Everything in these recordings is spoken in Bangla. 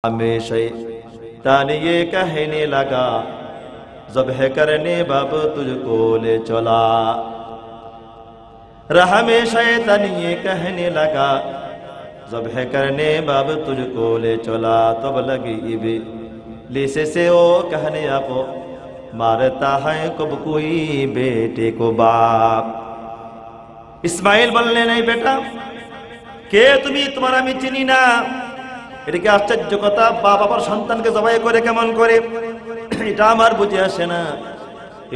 हमें शैतान ये कहने लगा ज़ब्ह करने बाब तुझको ले चला। राह में शैतान ये कहने लगा ज़ब्ह करने बाब तुझको ले चला। तब लगी इब्लीस से वो कहने आपो मारता है कब कोई बेटे को बाप। इस्माइल बोलने नहीं बेटा के तुम्हें तुम्हारा मैं चिनी ना। এটা কি আশ্চর্য কথা, বাপ আবার সন্তানকে জবাই করে কেমন করে, এটা আমার বুঝে আসে না।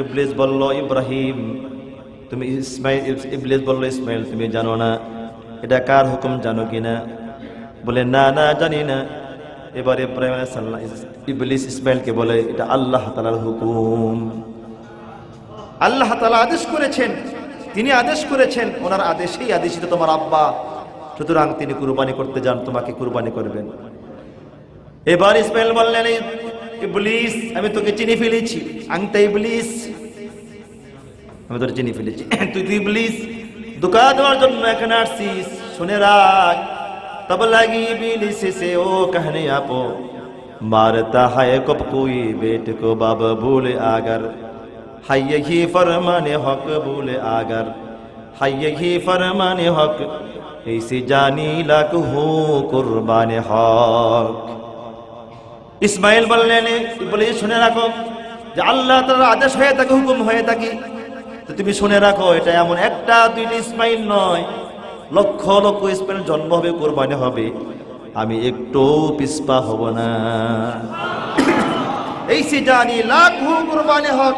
ইবলিস বলল ইব্রাহিম তুমি ইবলিস বলল ইসমাইল তুমি জানো না এটা কার হুকুম জানো কিনা? বলে না না জানি না। এবার ইব্রাহিম আলাইহিস সালাম ইবলিস ইসমাইলকে বলে এটা আল্লাহ তাআলার হুকুম। আল্লাহ তাআলা আদেশ করেছেন, তিনি আদেশ করেছেন, ওনার আদেশেই আদেশিত তোমার আব্বা, সুতরাং তিনি কুরবানি করতে যান, তোমাকে কুরবানি করবেন। এবার ইসমাইল বললেন ইবলিস আমি তোকে চিনি ফেলেছি, আনতা ইবলিস আমি তোকে চিনি ফেলেছি, তুই ইবলিস ধোঁকা দেওয়ার জন্য এখানে আসছিস। শুনে রাখ তব লাগি ইবলিস সে ও कहने आपो मारता है कब कोई बेट को बाब भूले आगर है यही फरमाने हक भूले आगर है यही फरमाने हक ऐसे जानी लाख हो कुर्बान हक। ইসমাইল বললেন ইবলিস শুনে রাখো যে আল্লাহ তাআলার আদেশ হয়ে থাকে, হুকুম হয়ে থাকে, তো তুমি শুনে রাখো এটা এমন একটা দুইটা ইসমাইল নয়, লক্ষ লক্ষ ইসমাইল জন্ম হবে, কুরবানি হবে, আমি একটু পিছপা হব না। ऐसे जानी लाख हो कुर्बान हक,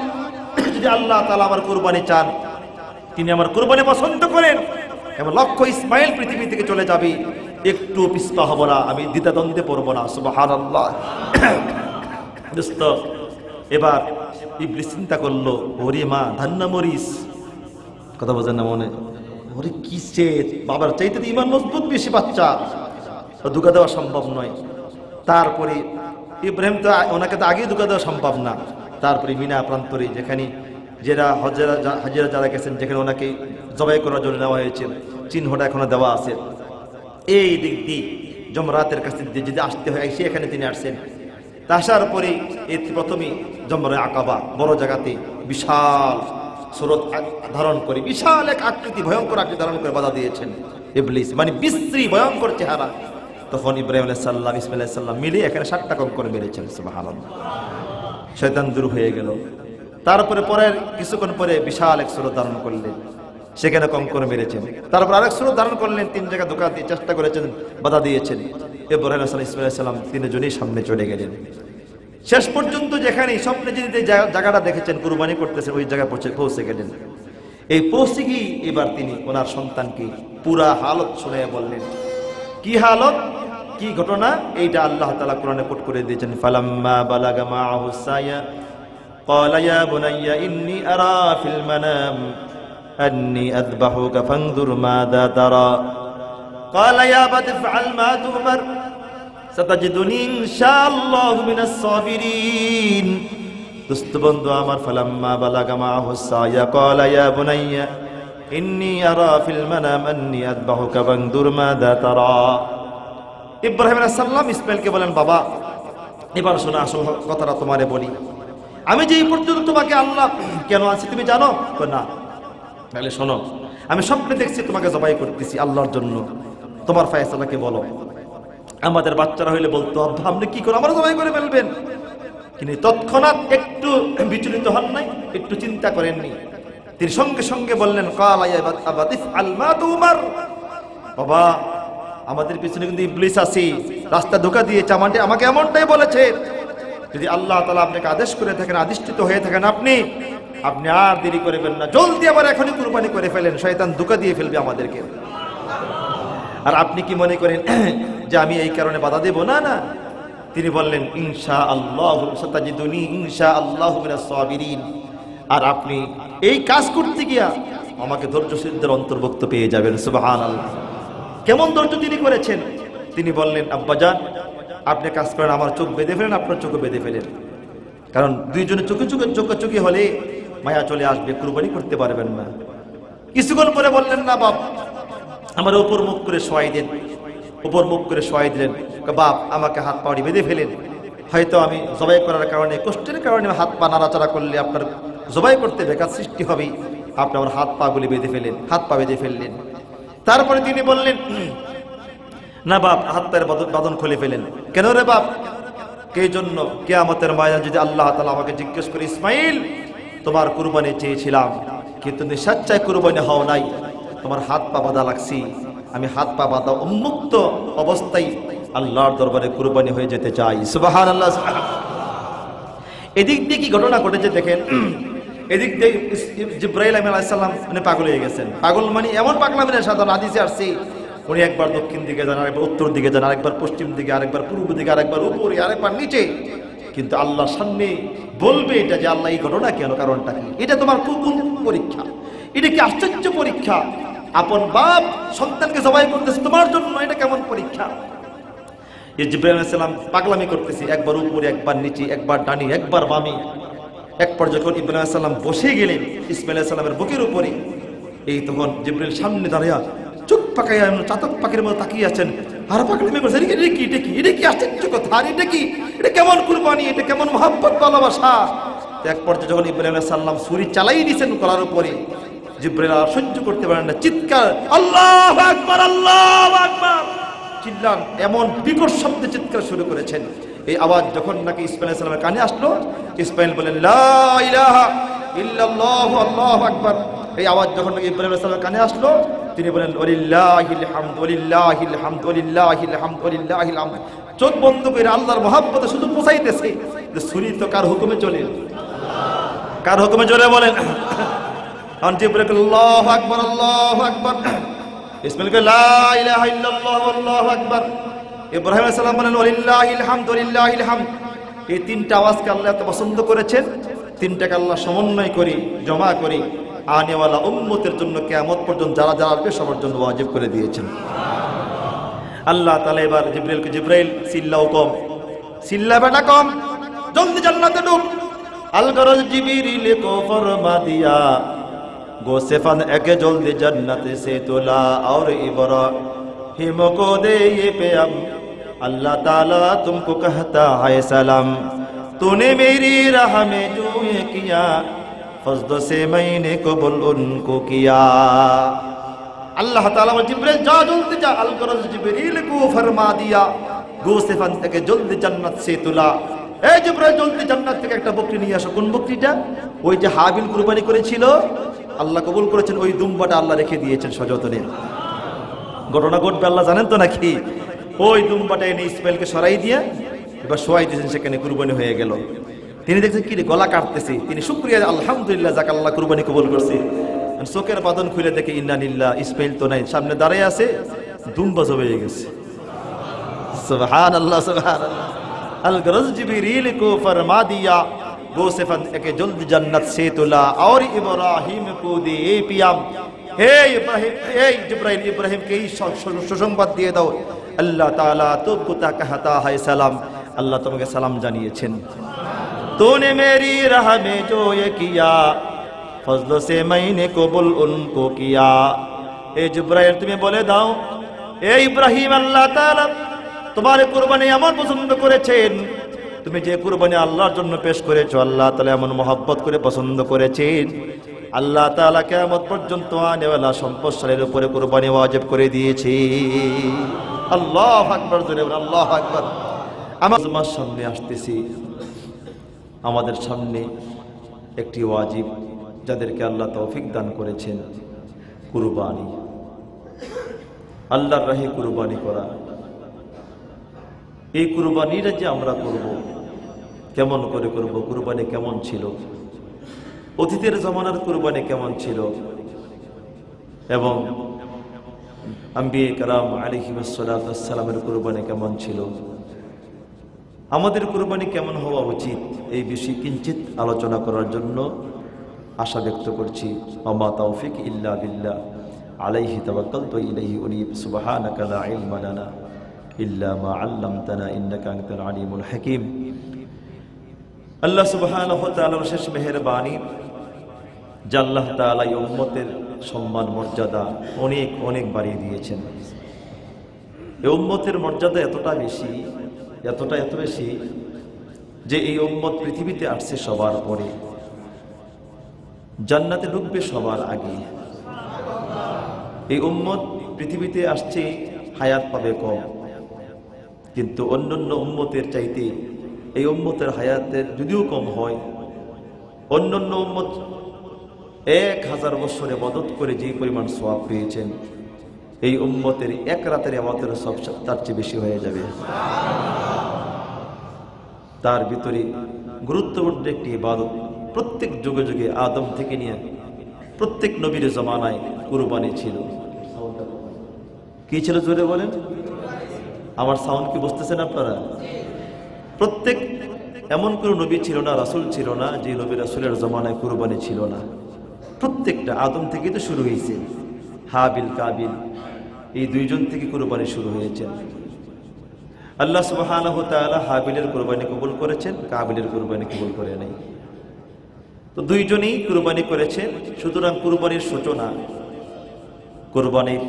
যদি আল্লাহ তাআলা আমার কুরবানি চান, তিনি আমার কুরবানি পছন্দ করেন, এমন লক্ষ ইসমাইল পৃথিবী থেকে চলে যাবে, একটু পিছপা হব না, আমি দ্বিধাদ্বন্দ্বে পড়ব না। সুবহানাল্লাহ। দোস্ত এবার ইবলিস চিন্তা করলো ওরে মা ধান্না মরিস, কথা বোঝেন না মনে, ওরে কিসে বাবার চাইতে তো ইমান মজবুত বেশি, বাচ্চা ধোঁকা দেওয়া সম্ভব নয়। তারপরে ইব্রাহিম তো ওনাকে তো আগেই ধোঁকা দেওয়া সম্ভব না। তারপরে মিনা প্রান্তরে যেখানে যারা হাজিরা যারা গেছেন, যেখানে ওনাকে জবাই করার জন্য নেওয়া হয়েছে, চিহ্নটা এখনো দেওয়া আছে, এই দিক দিয়ে জমরাতের কাছে যদি আসতে হয় সে এখানে তিনি আসছেন। তা আসার পরে এই প্রথমে জমরে আকাবা বড় জায়গাতে বিশাল স্রোত ধারণ করে, বিশাল এক আকৃতি, ভয়ঙ্কর আকৃতি ধারণ করে বাধা দিয়েছেন ইবলিস, মানে বিশ্রী ভয়ঙ্কর চেহারা। তখন ইব্রাহিম আলাইহিস সালাম ইসমাঈল আলাইহিস সালাম মিলে এখানে 7টা কঙ্কর মেরেছেন। সুবহানাল্লাহ। শয়তান দূর হয়ে গেল। তারপরে পরের কিছুক্ষণ পরে বিশাল এক স্রোত ধারণ করলেন, সেখানে কঙ্কর মেরেছেন। তারপর আরেক স্রোত ধারণ করলেন, 3 জায়গায় ধোঁকা দিয়ে চেষ্টা করেছেন, বাধা দিয়েছেন। ইব্রাহিম আলাইহিস সালাম ইসমাঈল আলাইহিস সালাম তিনজনই সামনে চলে গেলেন। শেষ পর্যন্ত যেখানে স্বপ্নে যে জায়গাটা দেখেছেন কুরবানি করতেছেন, ওই জায়গায় পৌঁছে গেলেন। এই পৌঁছে গিয়ে এবার তিনি ওনার সন্তানকে পুরা হালত শুনিয়ে বললেন। কি হালত, কি ঘটনা, এইটা আল্লাহ তাআলা কোরআনে কোট করে দিয়েছেন। ফালাম্মা বালাগা মাআহু সায়া ক্বালা ইয়া বুনাইয়া ইন্নী আরা ফিল মানাম আন্নী আযবাহুকা ফানজুর মাযা তারা ক্বালা ইয়া আবাতি ইফআল মা তু'মার সাতাজিদুনি ইনশাআল্লাহু মিনাস সাবিরিন। দোস্ত বন্ধু আমার, ফালাম্মা বালাগা মাআহু সায়া ক্বালা ইয়া বুনাইয়া ইন্নী আরা ফিল মানাম আন্নী আযবাহুকা ফানজুর মাযা তারা। ইব্রাহিম আলাইহিস সালাম ইসমাঈলকে বলেন বাবা এবার শোনো, আসল কথাটা তোমারে বলি, আমি যে এই পর্যন্ত তোমাকে আল্লাহ কেন আছি তুমি জানো? না। তাহলে শোনো, আমি স্বপ্নে দেখছি তোমাকে জবাই করতেছি আল্লাহর জন্য, তোমার ফয়সালাকে বলো। আমাদের বাচ্চারা হইলে বলতো আব্বা আপনি কি করে আমার জবাই করে ফেলবেন, কিন্তু তৎক্ষণাৎ একটু বিচলিত হন নাই, একটু চিন্তা করেননি। তিনি সঙ্গে সঙ্গে বললেন ক্বালা ইয়া আবাতি ইফআল মা তু'মার, বাবা আমাদের পিছনে কিন্তু ইবলিস আছে, রাস্তা ধোঁকা দিয়েছে, আমাকে এমনটাই বলেছে, যদি আল্লাহ তাআলা আপনাকে আদেশ করে থাকেন, আদিষ্টিত হয়ে থাকেন, আপনি আর দেরি করবেন না, জলদি আবার এখনই কুরবানি করে ফেলেন, শয়তান ধোঁকা দিয়ে ফেলবে আমাদেরকে। আর আপনি কি মনে করেন যে আমি এই কারণে বাধা দেব? না না, তিনি বললেন ইনশাআল্লাহু সাতাজিদুনি ইনশাআল্লাহু মিনাস সাবিরিন। আর আপনি এই কাজ করতে গিয়া আমাকে ধৈর্যশীলদের অন্তর্ভুক্ত পেয়ে যাবেন। সুবহানাল্লাহ। কেমন ধৈর্য তিনি করেছেন? তিনি বললেন আব্বাজান আপনি কাজ করেন, আমার চোখ বেঁধে ফেলেন, আপনার চোখও বেঁধে ফেলেন, কারণ দুইজনের চোখে হলে মায়া চলে আসবে, কুরবানি করতে পারবেন না। কিছুক্ষণ পরে বললেন না বাপ আমার উপর মুখ করে শোয়াই দেন, উপর মুখ করে শোয়াই দিলেন। বাপ আমাকে হাত পাড়ি বেঁধে ফেলেন, হয়তো আমি জবাই করার কারণে, কষ্টের কারণে হাত পা নাড়াচাড়া করলে আপনার জবাই করতে বেকার সৃষ্টি হবে, আপনি আমার হাত পা গুলি বেঁধে ফেলেন। হাত পা বেঁধে ফেললেন। তারপরে তিনি বললেন, না বাপ, হাত পায়ের বাঁধন খুলে ফেলেন। কেন রে বাপ? কে জন্য? কিয়ামতের ময়দানে যদি আল্লাহ তাআলা আমাকে জিজ্ঞেস করে, ইসমাইল তোমার কুরবানি চেয়েছিলাম কিন্তু তুমি সচ্চাই কুরবানি হও নাই, তোমার হাত পা বাঁধা লাগছি, আমি হাত পা বাঁধা উন্মুক্ত অবস্থায় আল্লাহর দরবারে কুরবানি হয়ে যেতে চাই। সুবহানাল্লাহ। এদিক দিয়ে কি ঘটনা ঘটেছে দেখেন। এদিক দিয়ে জিবরাইল আলাইহিস সালাম মানে পাগল হয়ে গেছেন। পাগল মানে এমন পাগলামি না, সাধারণ হাদিসে আসছে উনি একবার দক্ষিণ দিকে যান, আরেকবার উত্তর দিকে যান, আরেকবার পশ্চিম দিকে, আরেকবার পূর্ব দিকে, আরেকবার উপরে, আরেকবার নিচে, কিন্তু আল্লাহর সামনে বলবে এটা যে আল্লাহ এই ঘটনা কেন, কারণটা কি? এটা তোমার কোন পরীক্ষা? এটা কি আশ্চর্য পরীক্ষা? আপন বাপ সন্তানকে জবাই করতেছে তোমার জন্য, এটা কেমন পরীক্ষা? জিবরাইল আলাইহিস সালাম পাগলামি করতেছে, একবার উপরে, একবার নিচে, একবার ডানি, একবার বামে। এক পর্যায়ে যখন ইব্রাহিম আলাইহিস সালাম বসে গেলেন ইসমাইল আলাইহিস সালামের বুকের উপরে, এই তখন জিবরাইল সামনে দাঁড়িয়ে চোখ পাকাইয়া চাতক পাখির মতো তাকিয়ে আছেন, আর পাগলামি করছে। এটা কি আশ্চর্য কথা! আর এটা কি, এটা কেমন কুরবানি, এটা কেমন মহব্বত, ভালোবাসা! এক পর্যায়ে যখন ইব্রাহিম আলাইহিস সালাম ছুরি চালাই দিয়েছেন গলার উপরে, জিবরাইল আর সহ্য করতে পারেন না, চিৎকার, আল্লাহু আকবার, আল্লাহু আকবার চিল্লান, এমন বিকট শব্দে চিৎকার শুরু করেছেন। এই আওয়াজ যখন নাকি ইসমাইল আলাইহিস সালামের কানে আসলো, ইসমাইল বলেন লা ইলাহা ইল্লাল্লাহু আল্লাহু আকবার। এই আওয়াজ যখন নাকি ইব্রাহিম আলাইহিস সালামের কানে আসলো, তিনি বলেন ওয়ালিল্লাহিল হামদ, ওয়ালিল্লাহিল হামদ, ওয়ালিল্লাহিল হামদ, ওয়ালিল্লাহিল হামদ। চোখ বন্ধ করে আল্লাহর মহব্বতে শুধু পৌঁছাইতেছে যে ছুরি তো কার হুকুমে চলে, কার হুকুমে চলে বলেন। জিবরাইল আল্লাহু আকবার, আল্লাহু আকবার। ইসমাইল কে লা ইলাহা ইল্লাল্লাহ আল্লাহু আকবার। ইব্রাহিম আলাইহিস সালাম বলেন ওয়ালিল্লাহিল হামদ, ওয়ালিল্লাহিল হামদ। এই তিনটা আওয়াজকে আল্লাহ এত পছন্দ করেছেন, তিনটাকে আল্লাহ সমন্বয় করে জমা করে আনেওয়ালা উম্মতের জন্য কিয়ামত পর্যন্ত যারা যারা আসবে সবার জন্য ওয়াজিব করে দিয়েছেন আল্লাহ তাআলা। এবার জিবরাইলকে, জিবরাইল সিল্লাও কম, সিল্লা বেটা কম, জলদি জান্নাতে ঢুক। আল গরজ জিবরিল কো ফরমা দিয়া गोसेफन एके जल्दी जन्नत से तुला और इब्राहिम को दे ये पैगाम अल्लाह ताला तुमको कहता है सलाम तूने मेरी राह में जो ये किया फज़्ल से मैंने कबूल उनको किया। अल्लाह ताला जिब्रील जा जल्दी जा, अल गरज जिब्रील को फरमा दिया गोसेफन एके जल्दी जन्नत से तुला। এই জিবরাইল জলদি জান্নাত থেকে একটা বকরি নিয়ে আসো। কোন বকরিটা? ওই যে হাবিল কুরবানি করেছিল, আল্লাহ কবুল করেছেন, ওই দুম্বাটা আল্লাহ রেখে দিয়েছেন সযত্নে। ঘটনা ঘটবে আল্লাহ জানেন তো নাকি? ওই দুম্বাটা এনে ইসমাইলকে সরাই দিয়ে এবার শোয়াই দিয়েছেন, সেখানে কুরবানি হয়ে গেল। তিনি দেখছেন কি গলা কাটতেছে, তিনি শুকরিয়া আলহামদুলিল্লাহ যাক আল্লাহ কুরবানি কবুল করছে। চোখের বাঁধন খুলে দেখে ইন্না লিল্লাহ, ইসমাইল তো নাই, সামনে দাঁড়িয়ে আছে, দুম্বা জবে গেছে। সুবহানাল্লাহ, সুবহানাল্লাহ। अल गरज जिब्रील को फरमा दिया गोसेफन एके जल्द जन्नत से तुला और इब्राहिम को दे पियाम। हे इब्राहिम, हे जिब्राइल, इब्राहिम के सुसंबाद दिए दाओ अल्लाह ताला तुमको कहता है सलाम, अल्लाह तुम्हें सलाम जानिয়েছেন। तूने मेरी राह में जो ये किया फजल से मैंने कबूल उनको किया। ए जिब्राइल तुम्हें बोले दाओ, ए इब्राहिम, अल्लाह ताला তোমার কুরবানি এমন পছন্দ করেছেন, তুমি যে কুরবানি আল্লাহর জন্য পেশ করেছো আল্লাহ তাআলা এমন মহব্বত করে পছন্দ করেছেন, আল্লাহ তাআলা কিয়ামত পর্যন্ত আনেওয়ালা সম্পদশালীর উপরে কুরবানি ওয়াজিব করে দিয়েছে। আল্লাহু আকবার, জোরে বলেন আল্লাহু আকবার। আমার সামনে আসতেছি, আমাদের সামনে একটি ওয়াজিব যাদেরকে আল্লাহ তৌফিক দান করেছেন, কুরবানি, আল্লাহর রাহে কুরবানি করা। এই কুরবানিটা যে আমরা করব, কেমন করে করব? কুরবানি কেমন ছিল? অতীতের জামানার কুরবানি কেমন ছিল? এবং আম্বিয়ে কেরাম আলাইহিস সালাতু ওয়াস সালামের কুরবানি কেমন ছিল? আমাদের কুরবানি কেমন হওয়া উচিত? এই বিষয়ে কিঞ্চিত আলোচনা করার জন্য আশা ব্যক্ত করছি। ওমা তাওফিক ইল্লা বিল্লাহ আলাইহি তাওয়াক্কালতু ইলাইহি উনীব সুবহানাকা লা ইলমা লানা ইল্লা মা আল্লামতানা ইন্নাকা আনতাল আলিমুল হাকীম। আল্লাহ সুবহানাহু ওয়া তাআলার শেষ মেহেরবানি যে আল্লাহ তাআলা উম্মতের সম্মান মর্যাদা অনেক অনেক বাড়িয়ে দিয়েছেন। এই উম্মতের মর্যাদা এতটা বেশি, এত বেশি যে এই উম্মত পৃথিবীতে আসছে সবার পরে, জান্নাতে ঢুকবে সবার আগে। এই উম্মত পৃথিবীতে আসছে, হায়াত পাবে কম, কিন্তু অন্যান্য উম্মতের চাইতে এই উম্মতের হায়াতের যদিও কম হয়, অন্যান্য উম্মত 1000 বছরে ইবাদত করে যে পরিমাণ সওয়াব পেয়েছেন, এই উম্মতের এক রাতের ইবাদতের সওয়াব তার চেয়ে বেশি হয়ে যাবে। তার ভিতরে গুরুত্বপূর্ণ একটি ইবাদত, প্রত্যেক যুগে যুগে আদম থেকে নিয়ে প্রত্যেক নবীর জমানায় কুরবানি ছিল। কি ছিল জোরে বলেন? আমার সাউন্ড কি বুঝতেছেন আপনারা? প্রত্যেক এমন কোন নবী ছিল না, রাসূল ছিল না যে নবী রাসূলের জমানায় কুরবানি ছিল না। প্রত্যেকটা আদম থেকে তো শুরু হয়েছে, হাবিল কাবিল এই দুইজন থেকে কুরবানি শুরু হয়েছে। আল্লাহ সুবহানাহু ওয়া তাআলা হাবিলের কুরবানি কবুল করেছেন, কাবিলের কুরবানি কবুল করে নাই। তো দুইজনেই কুরবানি করেছেন। সুতরাং কুরবানির সূচনা, কুরবানির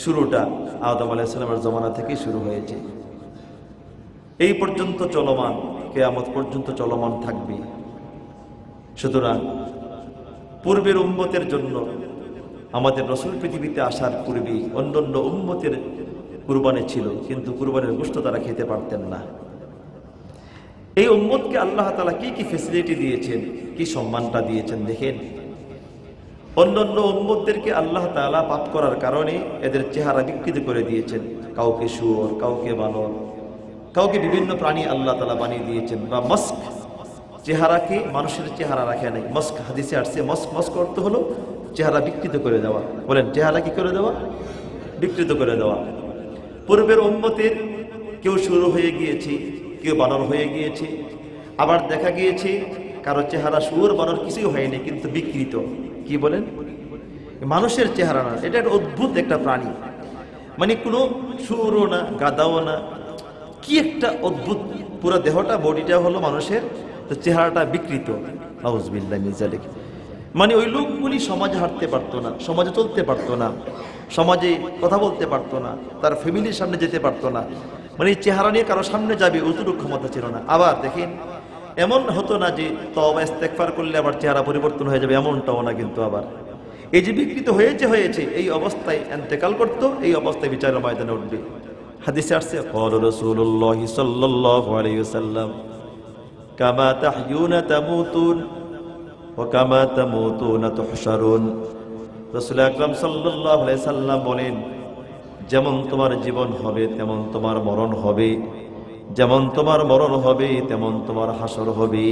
শুরুটা আদম আলাইহিস সালামের জমানা থেকে শুরু হয়েছে, এই পর্যন্ত চলমান, কিয়ামত পর্যন্ত চলমান থাকবে। সুতরাং পূর্বের উম্মতের জন্য আমাদের রাসূল পৃথিবীতে আসার পূর্বে অন্যান্য উম্মতের কুরবানি ছিল, কিন্তু কুরবানির গোশত তারা খেতে পারতেন না। এই উম্মতকে আল্লাহ তাআলা কি কি ফ্যাসিলিটি দিয়েছেন, কি সম্মানটা দিয়েছেন দেখেন। অন্যান্য উম্মতদেরকে আল্লাহ তাআলা পাপ করার কারণে এদের চেহারা বিকৃত করে দিয়েছেন, কাউকে শুয়োর, কাউকে বানর, কাউকে বিভিন্ন প্রাণী আল্লাহ তাআলা বানিয়ে দিয়েছেন। বা মস্ক, চেহারাকে মানুষের চেহারা রাখে নাই। মস্ক হাদিসে আসছে, মস্ক অর্থ হলো চেহারা বিকৃত করে দেওয়া। বলেন চেহারা কি করে দেওয়া? বিকৃত করে দেওয়া। পূর্বের উম্মতের কেউ শুরু হয়ে গিয়েছে, কেউ বানর হয়ে গিয়েছে, আবার দেখা গিয়েছে কারো চেহারা শুয়োর বানর কিছুই হয়নি, কিন্তু বিকৃত। কি বলেন? মানুষের চেহারা না, এটা একটা অদ্ভুত একটা প্রাণী, মানে কোনো শুয়োরও না, গাদাও না, কি একটা অদ্ভুত, পুরো দেহটা, বডিটা হলো মানুষের, তো চেহারাটা বিকৃত। আউযুবিল্লাহি মিন যালিক। মানে ওই লোকগুলি সমাজে হাঁটতে পারতো না, সমাজে চলতে পারতো না, সমাজে কথা বলতে পারতো না, তার ফ্যামিলির সামনে যেতে পারতো না, মানে চেহারা নিয়ে কারো সামনে যাবে অতটুকু ক্ষমতা ছিল না। আবার দেখেন, এমন হতো না যে তওবা ইস্তেগফার করলে আবার চেহারা পরিবর্তন হয়ে যাবে, এমনটাও না। কিন্তু আবার এই যে বিকৃত হয়েছে, এই অবস্থায় ইন্তেকাল করতো, এই অবস্থায় বিচারের ময়দানে উঠবে। হাদিসে আসছে, ক্বালা রাসূলুল্লাহি সাল্লাল্লাহু আলাইহি ওয়াসাল্লাম, কামা তাহয়ুনা তামুতুন ওয়া কামা তামুতুনা তুহশারুন। রাসূল আকরাম সাল্লাল্লাহু আলাইহি সাল্লাম বলেন, যেমন তোমার জীবন হবে তেমন তোমার মরণ হবে, যেমন তোমার মরণ হবে তেমন তোমার হাসর হবে।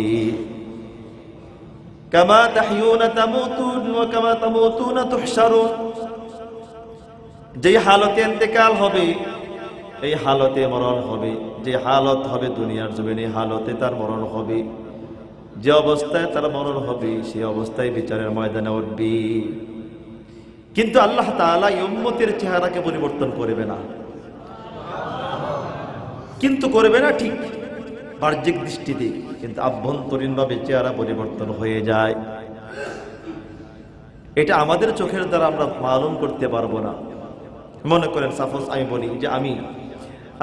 কামা তাহয়ুনা তামুতুন ওয়া কামা তামুতুনা তুহশারুন। যে হালতে ইন্তেকাল হবে এই হালতে মরণ হবে, যে হালত হবে দুনিয়ার জমিনে হালতে তার মরণ হবে, যে অবস্থায় তার মরণ হবে সেই অবস্থায় বিচারের ময়দানে উঠবে। কিন্তু আল্লাহ তাআলা এই উম্মতের চেহারাকে পরিবর্তন করবে না, কিন্তু করবে না ঠিক বাহ্যিক দৃষ্টিতে, কিন্তু আভ্যন্তরীণভাবে চেহারা পরিবর্তন হয়ে যায়। এটা আমাদের চোখের দ্বারা আমরা মালুম করতে পারবো না। মনে করেন সাপোজ আমি বলি যে আমি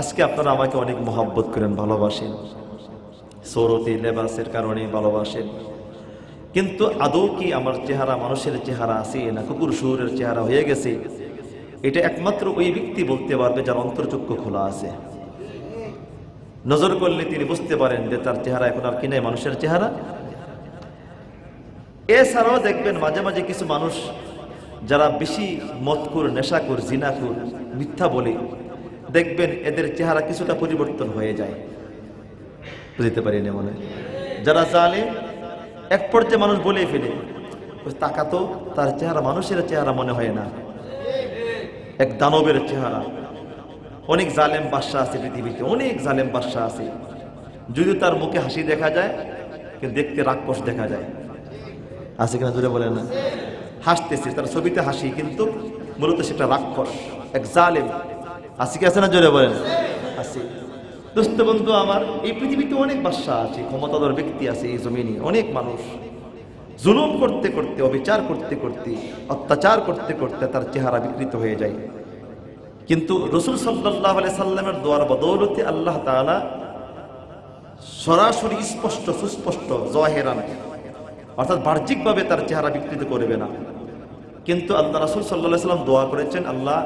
আজকে আপনারা আমাকে অনেক মহব্বত করেন, ভালোবাসেন, সৌরতি লেবাসের কারণে ভালোবাসেন, কিন্তু আদৌ কি আমার চেহারা মানুষের চেহারা আছে না কুকুর শুয়োরের চেহারা হয়ে গেছে? এটা একমাত্র ওই ব্যক্তি বলতে পারবে যার অন্তর্চক্ষু খোলা আছে। নজর করলে তিনি বুঝতে পারেন যে তার চেহারা এখন আর কি নাই, মানুষের চেহারা। এছাড়াও দেখবেন মাঝে মাঝে কিছু মানুষ যারা বেশি মদখোর, নেশাখোর, জিনাখোর, মিথ্যা বলে, দেখবেন এদের চেহারা কিছুটা পরিবর্তন হয়ে যায়। বুঝতে পারিনি মনে। যারা জালেম, এক পর্যায়ে মানুষ বলে ফেলে, তাকাতো তার চেহারা মানুষের চেহারা মনে হয় না, এক দানবের চেহারা। অনেক জালেম বাদশা আছে পৃথিবীতে, অনেক জালেম বাদশা আছে, যদিও তার মুখে হাসি দেখা যায় কিন্তু দেখতে রাক্ষস দেখা যায়। আছে কিনা জোরে বলে না? হাসতেছে, তার ছবিতে হাসি, কিন্তু মূলত সেটা রাক্ষস, এক জালেম। আছে কি আছে না জোরে বলেন? আছে। দোস্ত বন্ধু আমার, এই পৃথিবীতে অনেক বাদশা আছে, ক্ষমতাধর ব্যক্তি আছে এই জমিনে, অনেক মানুষ জুলুম করতে করতে, অবিচার করতে করতে, অত্যাচার করতে করতে তার চেহারা বিকৃত হয়ে যায়। কিন্তু রাসূল সাল্লাল্লাহু আলাইহি সাল্লামের দোয়ার বদৌলতে আল্লাহ তাআলা সরাসরি স্পষ্ট সুস্পষ্ট জাহেরান অর্থাৎ বাহ্যিকভাবে তার চেহারা বিকৃত করবে না। কিন্তু আল্লাহ রাসূল সাল্লাল্লাহু আলাইহি সাল্লাম দোয়া করেছেন, আল্লাহ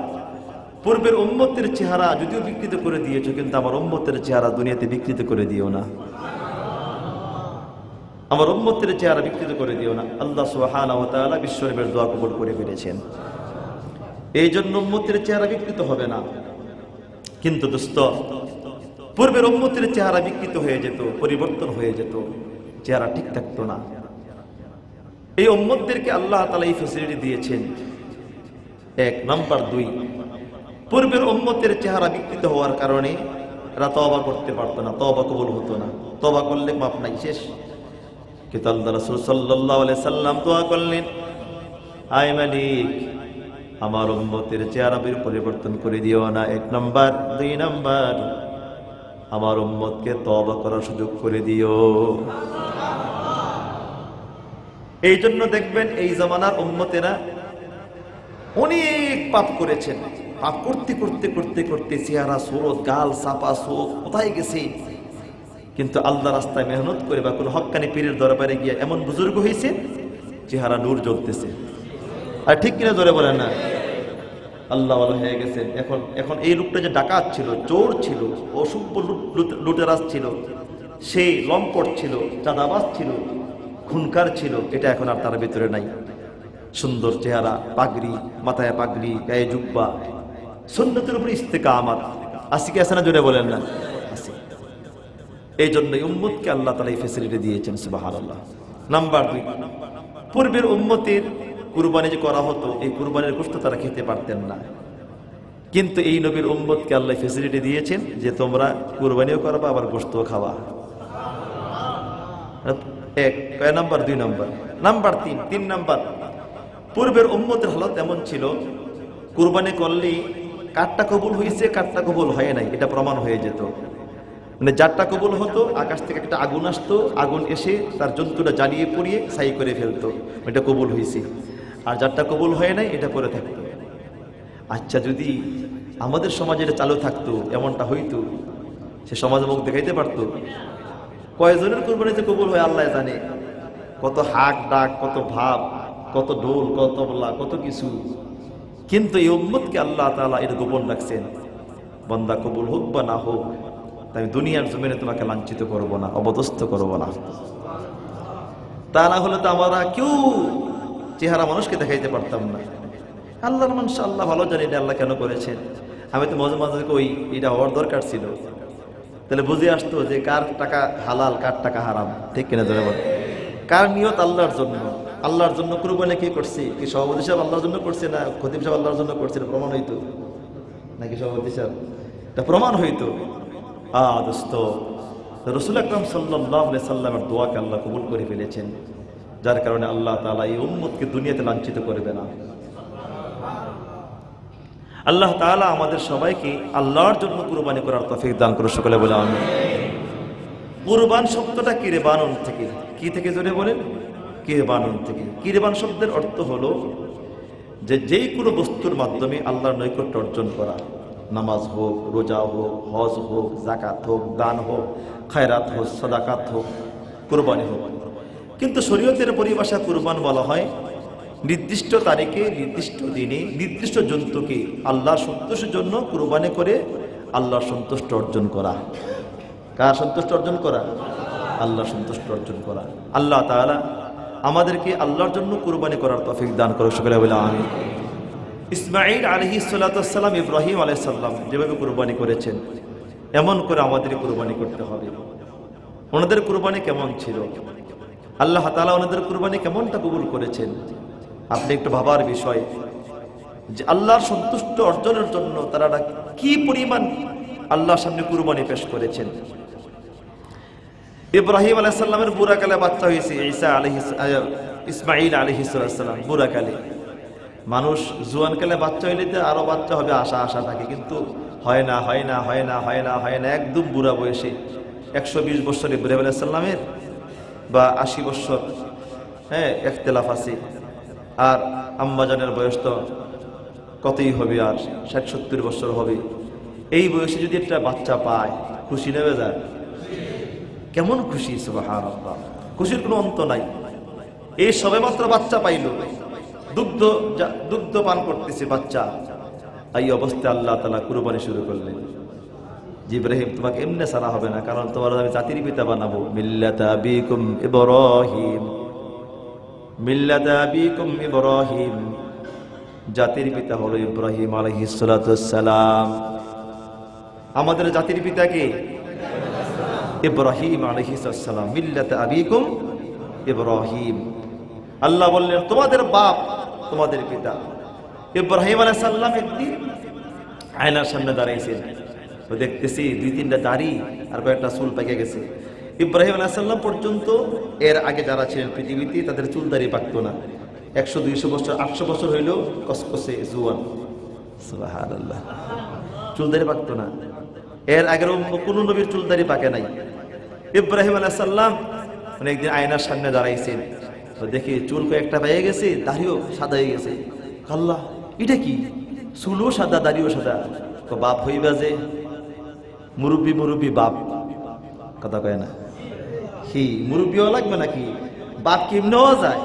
পূর্বের উম্মতের চেহারা যদিও বিকৃত করে দিয়েছো, কিন্তু আমার উম্মতের চেহারা দুনিয়াতে বিকৃত করে দিও না, আমার উম্মতের চেহারা বিকৃত করে দিও না। আল্লাহ সুবহানাহু ওয়া তাআলা বিশ্বনবীর দোয়া কবুল করে ফেলেছেন। এই জন্য উম্মতের চেহারা বিকৃত হবে না। কিন্তু দোস্ত, পূর্বের উম্মতের চেহারা বিকৃত হয়ে যেত, পরিবর্তন হয়ে যেত, চেহারা ঠিক থাকতো না। এই উম্মতদেরকে আল্লাহ তাআলা এই ফ্যাসিলিটি দিয়েছেন। 1 নাম্বার 2, পূর্বের উম্মতের চেহারা বিকৃত হওয়ার কারণে এরা তওবা করতে পারতো না, তওবা কবুল হতো না, তওবা করলে মাপ নাই, শেষ। কিন্তু আল্লাহ রাসূল সাল্লাল্লাহু আলাইহি সাল্লাম দোয়া করলেন, আয় মালিক আমার উম্মতের চেহারা পরিবর্তন করে দিও না। 1 নাম্বার। 2 নাম্বার, আমার উম্মতকে তওবা করার সুযোগ করে দিও। এই জন্য দেখবেন এই জামানার উম্মতেরা অনেক পাপ করেছেন। পাপ করতে করতে করতে করতে চেহারা, সুরত, গাল, চাপা, চোখ কোথায় গেছে। কিন্তু আল্লাহ রাস্তায় মেহনত করে বা কোনো হক্কানি পীরের দরবারে গিয়ে এমন বুজুর্গ হয়েছে, চেহারা নূর জ্বলতেছে। আর ঠিক কিনা জোরে বলেন না? আল্লাহ হয়ে গেছেন। এখন এই লোকটা যে ডাকাত ছিল, চোর ছিল, অসভ্য লুটেরাজ ছিল, সেই লম্পট ছিল, চাঁদাবাজ ছিল, খুনকার ছিল, এটা এখন আর তার ভিতরে নাই। সুন্দর চেহারা, পাগড়ি, মাথায় পাগড়ি, গায়ে জুব্বা, সুন্নতের উপর ইস্তেকামাত আছে কি আছে না? জোরে বলেন না? আছে। এই জন্য উম্মতকে আল্লাহ তাআলা এই ফ্যাসিলিটি দিয়েছেন, সুবহানাল্লাহ। নাম্বার 2, পূর্বের উম্মতের কুরবানি যে করা হতো, এই কুরবানির গোশত তারা খেতে পারতেন না। কিন্তু এই নবীর উম্মতকে আল্লাহ ফ্যাসিলিটি দিয়েছেন যে তোমরা কুরবানিও করবা, আবার গোশতও খাওয়া। 1 নাম্বার। 2 নাম্বার। নাম্বার 3 নাম্বার, পূর্বের উম্মতের হালত এমন ছিল, কুরবানি করলে কাঠটা কবুল হয়েছে, কাঠটা কবুল হয় নাই, এটা প্রমাণ হয়ে যেত। মানে যারটা কবুল হতো, আকাশ থেকে একটা আগুন আসতো, আগুন এসে তার জন্তুটা জ্বালিয়ে পুড়িয়ে ছাই করে ফেলতো, এটা কবুল হয়েছে। আর যারটা কবুল হয় নাই, এটা পরে থাকতো। আচ্ছা, যদি আমাদের সমাজে এটা চালু থাকতো, এমনটা হইতো, সে সমাজে মুখ দেখাইতে পারতো? কয়জনের কুরবানিতে কবুল হয় আল্লাহ জানে। কত হাক ডাক, কত ভাব, কত ঢোল, কত তবলা, কত কিছু। কিন্তু এই উম্মতকে আল্লাহ তাআলা এটা গোপন রাখছেন, বান্দা কবুল হোক বা না হোক, তাই দুনিয়ার জমিনে তোমাকে লাঞ্ছিত করব না, অবদস্থ করব না। তা না হলে তো আমরা কেউ চেহারা মানুষকে দেখাইতে পারতাম না। আল্লাহর মানুষ আল্লাহ ভালো জানি এটা আল্লাহ কেন করেছেন। আমি তো মাঝে মাঝে ওই এটা হওয়ার দরকার ছিল, তাহলে বুঝে আসতো যে কার টাকা হালাল, কার টাকা হারাম, ঠিক কিনা? ধরে বল, কার নিয়ত আল্লাহর জন্য। আল্লাহর জন্য কুরবানি কি করছে? কি সভাপতি সাহেব আল্লাহর জন্য করছে, না খতিব সাহেব আল্লাহর জন্য করছে? প্রমাণ হইতো নাকি সভাপতি সাহেব? এটা প্রমাণ হইতো। দোস্ত, রাসূল আকরাম সাল্লাল্লাহু আলাইহি সাল্লামের দোয়াকে আল্লাহ কবুল করে ফেলেছেন, যার কারণে আল্লাহ তাআলা এই উম্মতকে দুনিয়াতে লাঞ্ছিত করবে না। আল্লাহ তাআলা আমাদের সবাইকে আল্লাহর জন্য কুরবানি করার তৌফিক দান করুন, সকলে বলে আমিন। কুরবান শব্দটা কিরবানুন থেকে, কি থেকে জোরে বলেন? কিরবানুন থেকে। কিরবান শব্দের অর্থ হলো যে যেই কোনো বস্তুর মাধ্যমে আল্লাহর নৈকট্য অর্জন করা, নামাজ হোক, রোজা হোক, হজ হোক, যাকাত হোক, দান হোক, খায়রাত হোক, সাদাকাত হোক, কুরবানি হোক। কিন্তু শরীয়তের পরিভাষা কুরবান বলা হয় নির্দিষ্ট তারিখে, নির্দিষ্ট দিনে, নির্দিষ্ট জন্তুকে আল্লাহর সন্তুষ্টির জন্য কুরবানি করে আল্লাহর সন্তুষ্ট অর্জন করা। কার সন্তুষ্ট অর্জন করা? আল্লাহর সন্তুষ্ট অর্জন করা। আল্লাহ তাআলা আমাদেরকে আল্লাহর জন্য কুরবানি করার তৌফিক দান করুন, সকলে বলে আমিন। ইসমাঈল আলাইহিস সালাতু ওয়াস সালাম, ইব্রাহিম আলাইহিস সালাম যেভাবে কুরবানি করেছেন, এমন করে আমাদের কুরবানি করতে হবে। ওনাদের কুরবানি কেমন ছিল, আল্লাহ তাআলা ওনাদের কুরবানি কেমনটা কবুল করেছেন, আপনি একটু ভাবার বিষয় যে আল্লাহর সন্তুষ্ট অর্জনের জন্য তারা কি পরিমাণ আল্লাহর সামনে কুরবানি পেশ করেছেন। ইব্রাহিম আলাইহিস সালামের বুড়াকালে বাচ্চা হয়েছে, ইসমাঈল আলাইহিস সালাম বুড়াকালে। মানুষ জুয়ানকালে বাচ্চা হইলে আরো বাচ্চা হবে আশা থাকে, কিন্তু হয় না, একদম বুড়া বয়সে 120 বছর ইব্রাহিম আলাইহিস সালামের বা 80 বছর, হ্যাঁ, ইখতিলাফ আছে। আর আম্মাজানের বয়স তো কতই হবে, আর 60-70 বছর হবে। এই বয়সে যদি একটা বাচ্চা পায়, খুশি নেবে যায়? কেমন খুশি! সুবহানাল্লাহ, খুশির কোনো অন্ত নাই। এই সবেমাত্র বাচ্চা পাইল, দুগ্ধ পান করতেছে বাচ্চা। এই অবস্থায় আল্লাহ তাআলা কুরবানি শুরু করলেন। ইব্রাহিম, তোমাকে এমনি সারা হবে না, কারণ তোমার আমি জাতির পিতা বানাবো। মিল্লাতা আবিকুম ইব্রাহিম, মিল্লাতা আবিকুম ইব্রাহিম, জাতির পিতা হলো ইব্রাহিম আলাইহিস সালাতু ওয়াস সালাম। আমাদের জাতির পিতাকে ইব্রাহিম আলাইহিস সালাম, মিল্লাতা আবিকুম ইব্রাহিম। আল্লাহ বললেন তোমাদের বাপ, তোমাদের পিতা। ইব্রাহিম আলাইহিস সালাম একদিন আয়নার সামনে দাঁড়াইছেন, তো দেখতেছি 2-3টা দাড়ি আর কয়েকটা চুল পেকে গেছে। ইব্রাহিম আলাইহিস সালাম পর্যন্ত এর আগে যারা ছিলেন পৃথিবীতে, তাদের চুল দাড়ি পাকতো না। 100-200 বছর 800 বছর হইল কসকসে জুয়ান। সুবহানাল্লাহ, চুল দাড়ি পাকতো না। এর আগের কোন নবীর চুল দাড়ি পাকে নাই। ইব্রাহিম আলাইহিস সালাম একদিন আয়নার সামনে দাঁড়াইছেন, তো দেখি চুল কয়েকটা পেয়ে গেছে, দাড়িও সাদা হয়ে গেছে। আল্লাহ, এটা কি? চুলও সাদা, দাড়িও সাদা। তো বাপ হইবা যে মুরব্বী বাপ, কথা কয় না কি? মুরব্বীও লাগবে নাকি? বাপ কেমন হওয়া যায়?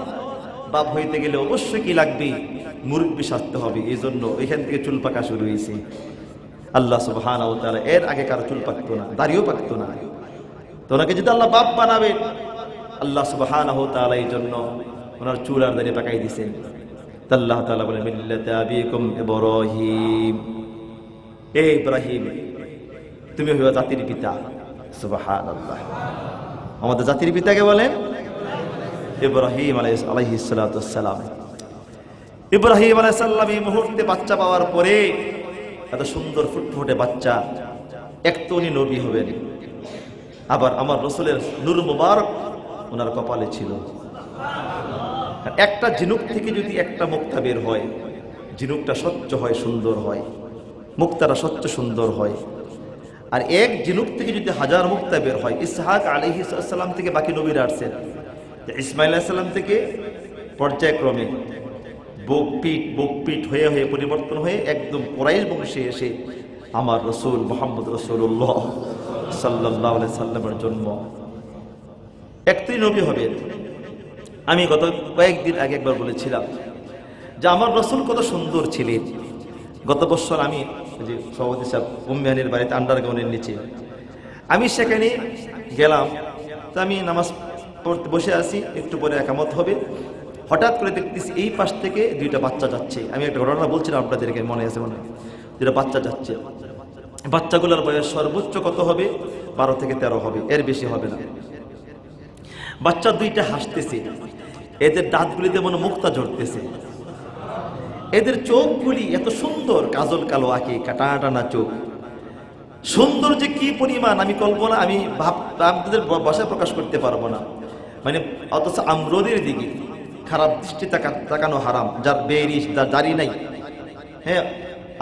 বাপ হইতে গেলে অবশ্যই কি লাগবে? মুরব্বী সাজতে হবে। এই জন্য এখান থেকে চুল পাকা শুরু হয়েছে। আল্লাহ সুবহানাহু ওয়া তাআলা এর আগে কারো চুল পাকতো না, দাড়িও পাকতো না। তো ওনাকে যদি আল্লাহ বাপ বানাবে, আল্লাহ সুবহানাহু ওয়া তাআলা এই জন্য ওনার চুল আর দাড়ি পাকাই দিয়েছেন। আল্লাহ তাআলা বলেন মিল্লাতা আবিকুম ইব্রাহিম, এ ইব্রাহিম তুমি হইবা জাতির পিতা। সুবহানাল্লাহ, আমাদের জাতির পিতাকে বলেন ইব্রাহিম আলাইহিস সালাতু ওয়াস সালাম। ইব্রাহিম আলাইহিস সালাম এই মুহূর্তে বাচ্চা পাওয়ার পরে, এত সুন্দর ফুটফুটে বাচ্চা, এক তো উনি নবী হবেন, আবার আমার রাসূলের নূর মুবারক ওনার কপালে ছিল। একটা ঝিনুক থেকে যদি একটা মুক্তা বের হয়, ঝিনুকটা স্বচ্ছ হয়, সুন্দর হয়, মুক্তাটা স্বচ্ছ সুন্দর হয়। আর এক ঝিনুক থেকে যদি 1000 মুক্তা বের হয়, ইসহাক আলাইহিস সালাম থেকে বাকি নবীরা আসছেন, ইসমাঈল আলাইহিস সালাম থেকে পর্যায়ক্রমে বুক পিট হয়ে হয়ে পরিবর্তন হয়ে একদম কুরাইশ বংশে এসে আমার রাসূল মুহাম্মদ রাসূলুল্লাহ সাল্লাল্লাহু আলাইহি সাল্লামের জন্ম। একটি নবী হবে। আমি গত কয়েকদিন আগে একবার বলেছিলাম যে আমার রাসূল কত সুন্দর ছিলেন। গত বছর আমি যে সভাপতি সাহেব উম্মিয়ানের বাড়িতে আন্ডারগ্রাউন্ডের নিচে আমি সেখানে গেলাম। তো আমি নামাজ পড়তে বসে আছি, একটু পরে একামত হবে। হঠাৎ করে দেখতেছি এই পাশ থেকে 2টা বাচ্চা যাচ্ছে। আমি একটা ঘটনা বলছিলাম আপনাদেরকে, মনে আছে মনে হয়? 2টা বাচ্চা যাচ্ছে। বাচ্চাগুলোর বয়স সর্বোচ্চ কত হবে? 12 থেকে 13 হবে, এর বেশি হবে না। বাচ্চা 2টা হাসতেছে, এদের দাঁতগুলিতে মনে মুক্তা ঝরতেছে, এদের চোখগুলি এত সুন্দর, কাজল কালো আঁকি, কাটা টানা চোখ, সুন্দর যে কি পরিমাণ আমি কল্পনা, আমি আপনাদের ভাষায় প্রকাশ করতে পারবো না। মানে অথচ আমরদের দিকে খারাপ দৃষ্টি তাকানো হারাম, যার বেরিশ, যার দাড়ি নাই। হ্যাঁ,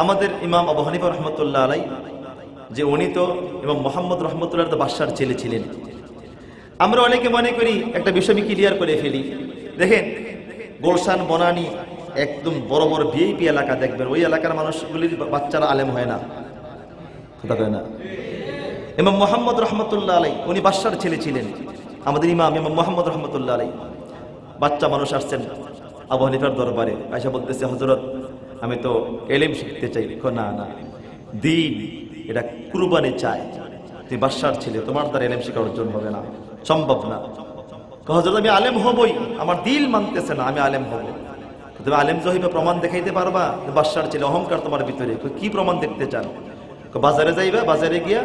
আমাদের ইমাম আবু হানিফা রহমতুল্লাহ আলাই, যে উনি তো ইমাম মুহাম্মদ রহমতুল্লাহ বাদশার ছেলে ছিলেন। আমরা অনেকে মনে করি, একটা বিষয় আমি ক্লিয়ার করে ফেলি। দেখেন, গোলশান বনানী একদম বড় বড় ভিআইপি এলাকা দেখবেন, ওই এলাকার মানুষগুলির বাচ্চারা আলেম হয় না, কথা কয় না। ইমাম মুহাম্মদ রহমতুল্লাহ আলাই উনি বাদশার ছেলে ছিলেন। আমাদের ইমাম মুহাম্মদ রহমতুল্লাহ আলাই, বাচ্চা মানুষ আসছেন আবু হানিফার দরবারে, আয়েশা বলতেছে, হযরত আমি তো ইলম শিখতে চাই। না না, দিন এটা কুরবানি চাই। তুমি বাদশার ছেলে, তোমার দ্বারা ইলম শিক্ষা অর্জন হবে না, সম্ভব না। হযরত আমি আলেম হবই, আমার দিল মানতেছে না, আমি আলেম হব। তুমি আলেম জহিবে প্রমাণ দেখাইতে পারবা? বাদশার ছেলে, অহংকার তোমার ভিতরে, কি প্রমাণ দেখতে চান? বাজারে যাইবা, বাজারে গিয়া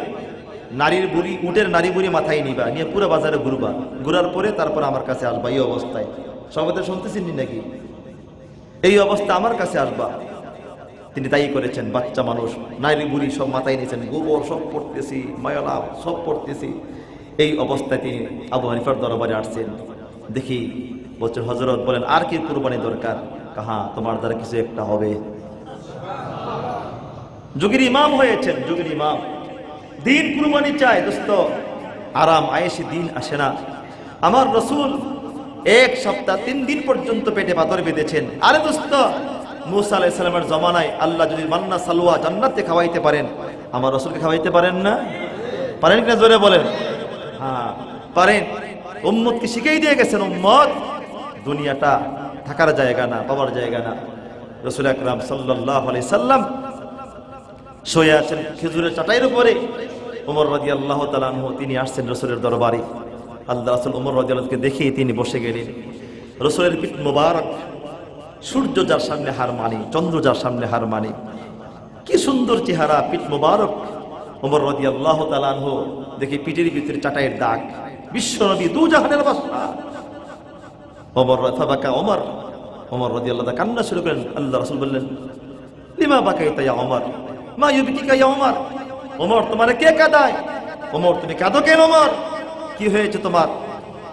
নারীর বুড়ি, উটের নারী বুড়ি মাথায় নিবা, নিয়ে পুরো বাজারে ঘুরবা, ঘুরার পরে তারপর আমার কাছে আসবা। এই অবস্থায় সবাই শুনতেছেন নাকি? এই অবস্থা আমার কাছে আসবা। তিনি তাই করেছেন। বাচ্চা মানুষ, নারী বুড়ি সব মাথায় নিয়েছেন, গোবর সব পড়তেছি, মায়ালা সব পড়তেছি। এই অবস্থায় তিনি আবু হানিফার দরবারে আসছেন। দেখি বলছেন, হযরত বলেন আর কি কুরবানি দরকার? কাহা, তোমার দ্বারা কিছু একটা হবে। যুগের ইমাম হয়েছেন, যুগের ইমাম। দিন কুরবানি চায় দোস্ত, আরাম আয়েশে দিন আসে না। আমার রাসূল 1 সপ্তাহ 3 দিন পর্যন্ত পেটে পাথর বেঁধেছেন। আরে দোস্ত, মুসা আলাইহিস সালামের জমানায় আল্লাহ যদি মান্না সালওয়া জান্নাতে খাওয়াইতে পারেন, আমার রাসূলকে খাওয়াইতে পারেন না? পারেন কিনা জোরে বলেন? হ্যাঁ পারেন। উম্মতকে শিখিয়ে দিয়ে গেছেন, উম্মত দুনিয়াটা থাকার জায়গা না, পাওয়ার জায়গা না। রাসূল আকরাম সাল্লাল্লাহু আলাইহি সাল্লাম শুয়ে আছেন খেজুরের চাটাইয়ের উপরে। ওমর রাদিয়াল্লাহু তাআলা আনহু তিনি আসছেন রাসূলের দরবারে। আল্লাহ রাসূল ওমর রাদিয়াল্লাহু আনহুকে দেখে তিনি বসে গেলেন। রাসূলের পিঠ মোবারক সূর্য যার সামনে হার মানে, চন্দ্র যার সামনে হার মানে, কি সুন্দর চেহারা, পিঠ মোবারক। ওমর রাদিয়াল্লাহু তাআলা আনহু দেখে পিঠের ভিতরে চাটাইয়ের দাগ। বিশ্বনবী দু জাহানের বাদশা ওমর ফাবাকা ওমর। ওমর রাদিয়াল্লাহু তাআলা কান্না শুরু করেন। আল্লাহ রাসূল বললেন, লিমা বাকাইতা ইয়া ওমর, মা ইউবকিকা ইয়া ওমর। ওমর তোমারে কে কাঁদায়? ওমর তুমি কাঁদো কেন ওমর? কি হয়েছে তোমার?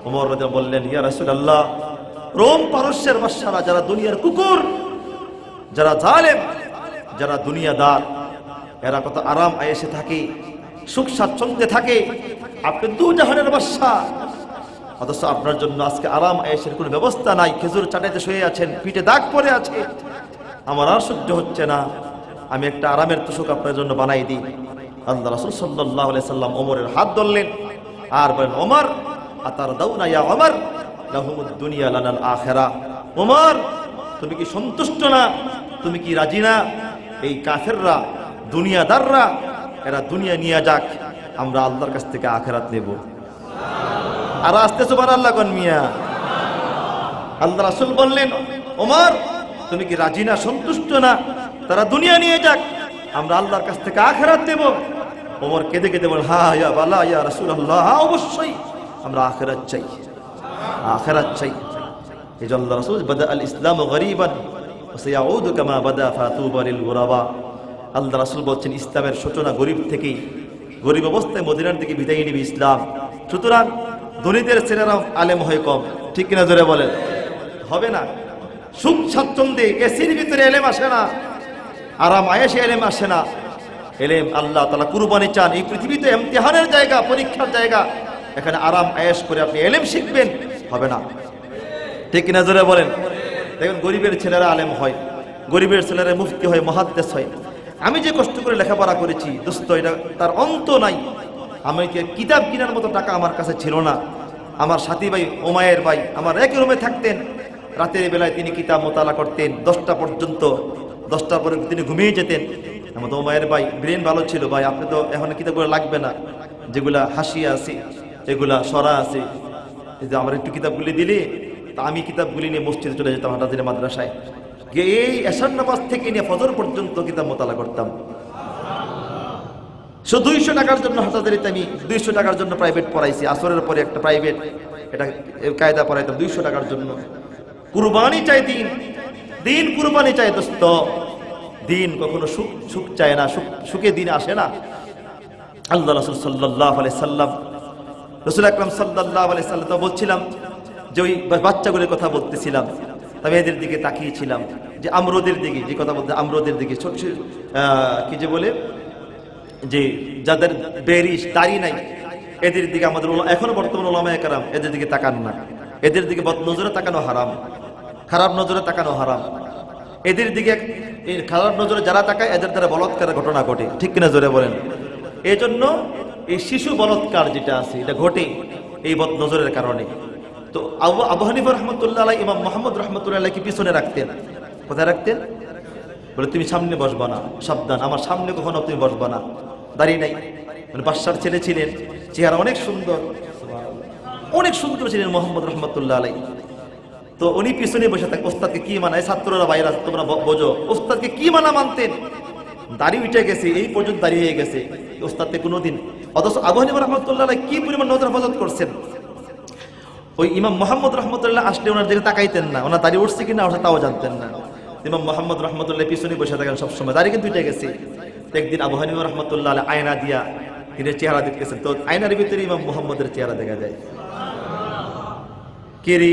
ওমর রাদিয়াল্লাহু বললেন, ইয়া রাসূলুল্লাহ, রোম পারস্যের বাদশারা যারা দুনিয়ার কুকুর, যারা জালেম, যারা দুনিয়াদার, এরা কত আরাম আয়েশে থাকে, সুখ স্বাচ্ছন্দ্যে থাকে। আপনি দু জাহানের বাদশা, অথচ আপনার জন্য আজকে আরাম আয়েশের কোনো ব্যবস্থা নাই। খেজুর চাটাইতে শুয়ে আছেন, পিঠে দাগ পড়ে আছে। আমার আর সহ্য হচ্ছে না, আমি একটা আরামের তোষক আপনার জন্য বানাই দিই। আল্লাহ রাসূল সাল্লাল্লাহু আলাইহি সাল্লাম ওমরের হাত ধরলেন আর বলেন, ওমর আতারদাউনা ইয়া ওমর লাহুমুদ দুনিয়া লানাল আখিরা। ওমর তুমি কি সন্তুষ্ট না? তুমি কি রাজি না? এই কাফেররা, দুনিয়াদাররা, এরা দুনিয়া নিয়ে যাক, আমরা আল্লাহর কাছ থেকে আখিরাত নেব। আর আস্তে সুবহানাল্লাহ কোন মিয়া। আল্লাহ রাসূল বললেন, ওমর তুমি কি রাজি না, সন্তুষ্ট না? তারা দুনিয়া নিয়ে যাক, আমরা আল্লাহর কাছ থেকে আখিরাত নেব। ওমর কেঁদে কেঁদে বলেন, হ্যাঁ ইয়া বালা ইয়া রাসূলুল্লাহ, হ্যাঁ অবশ্যই আমরা আখিরাত চাই, আখিরাত চাই। এই যে আল্লাহ রাসূল বাদা আল ইসলাম গরীবান ওয়া সায়াউদু কামা বাদা ফাতুবা লিল গুরাবা। আল্লাহ রাসূল বলছেন ইসলামের সূচনা গরীব থেকেই, গরীব অবস্থায় মদিনার দিকে বিদায় নিবে ইসলাম। সুতরাং ধনীদের ছেলেরা আলেম হয় কম, ঠিক কিনা জোরে বলেন? হবে না। সুখ স্বাচ্ছন্দ্যে এসির ভিতরে এলেম আসে না, আরাম আয়েশে এলেম আসে না। এলেম আল্লাহ তাআলা কুরবানি চান। এই পৃথিবীতে ইমতিহানের জায়গা, পরীক্ষার জায়গা। এখানে আরাম আয়েশ করে আপনি এলেম শিখবেন, হবে না, ঠিক কিনা জোরে বলেন? দেখুন গরিবের ছেলেরা আলেম হয়, গরিবের ছেলেরা মুফতি হয়, মুহাদ্দিস হয়। আমি যে কষ্ট করে লেখাপড়া করেছি দোস্ত, এটা তার অন্ত নাই। আমি কিতাব কেনার মতো টাকা আমার কাছে ছিল না। আমার সাথী ভাই ওমায়ের ভাই আমার একই রুমে থাকতেন। রাতের বেলায় তিনি কিতাব মোতালা করতেন 10টা পর্যন্ত, 10টার পরে তিনি ঘুমিয়ে যেতেন। আমাদের ওমায়ের ভাই ব্রেন ভালো ছিল। ভাই আপনি তো এখন কিতাবগুলো লাগবে না, যেগুলা হাসিয়া আছে, এগুলা সরা আছে, এই যে আমার একটু কিতাবগুলি দিলে, তা আমি কিতাবগুলি নিয়ে মসজিদে চলে যেতাম, হাটাজারি মাদ্রাসায় গিয়ে এই এশার নামাজ থেকে নিয়ে ফজর পর্যন্ত কিতাব মোতালা করতাম। 200 টাকার জন্য হাটাজারিতে আমি 200 টাকার জন্য প্রাইভেট পড়াইছি। আসরের পরে একটা প্রাইভেট, এটা কায়দা পড়াইতাম 200 টাকার জন্য। কুরবানি চাই, দিন, দিন কুরবানি চাই দোস্ত। দিন কখনো সুখ চায় না, সুখে দিন আসে না। আল্লাহ রাসূল সাল্লাল্লাহু আলাইহি সাল্লাম, রাসূল আকরাম সাল্লাল্লাহু আলাইহি সাল্লাম তো বলছিলাম যে ওই বাচ্চাগুলোর কথা বলতেছিলাম, তবে এদের দিকে তাকিয়েছিলাম যে আমরদের দিকে, যে কথা বলতে আমরদের দিকে, ছোট কি যে বলে যে যাদের বেরিশ দাড়ি নাই, এদের দিকে আমাদের এখনো বর্তমান উলামায়ে কেরাম এদের দিকে তাকান না। এদের দিকে বদ নজরে তাকানো হারাম, খারাপ নজরে তাকানো হারাম। এদের দিকে খারাপ নজরে যারা তাকায় এদের দ্বারা বলৎকারের ঘটনা ঘটে, ঠিক কিনা জোরে বলেন? এই জন্য এই শিশু বলৎকার যেটা আছে এটা ঘটে এই বদ নজরের কারণে। তো আবু হানিফা রাহমাতুল্লাহ আলাইহি, ইমাম মুহাম্মদ রাহমাতুল্লাহ আলাইহি পিছনে রাখতেন। কোথায় রাখতেন? বলে তুমি সামনে বসবা না, সাবধান, আমার সামনে কখনো তুমি বসবা না। দাঁড়িয়ে নাই, মানে বাদশার ছেলে ছিলেন, চেহারা অনেক সুন্দর, অনেক সুন্দর ছিলেন মুহাম্মদ রাহমাতুল্লাহ আলাইহি। তো উনি পিছনে বসে থাকেন। ওস্তাদকে কি মানায়, ছাত্ররা বাইরে তোমরা বোঝো, ওস্তাদকে কি মানতেন? দাড়ি উঠে গেছে, এই পর্যন্ত দাঁড়িয়ে হয়ে গেছে ওস্তাদকে কোনোদিন। অথচ আবু হানিফা রাহমাতুল্লাহ আলাইহি কি পরিমাণ নজর হেফাজত করছেন। ওই ইমাম মুহাম্মদ রাহমাতুল্লাহ আসলে ওনার দিকে তাকাইতেন না, ওনার দাড়ি উঠছে কিনা ওটা তাও জানতেন না। ইমাম মুহাম্মদ রাহমাতুল্লাহ পিছনে বসে থাকেন সবসময়, দাড়ি কিন্তু উঠে গেছে। একদিন আবু হানিফা রাহমাতুল্লাহ আলাইহি আয়না দিয়া তিনি চেহারা দেখতেছেন, তো আয়নার ভিতরে ইমাম মুহাম্মদের চেহারা দেখা যায়। কে রে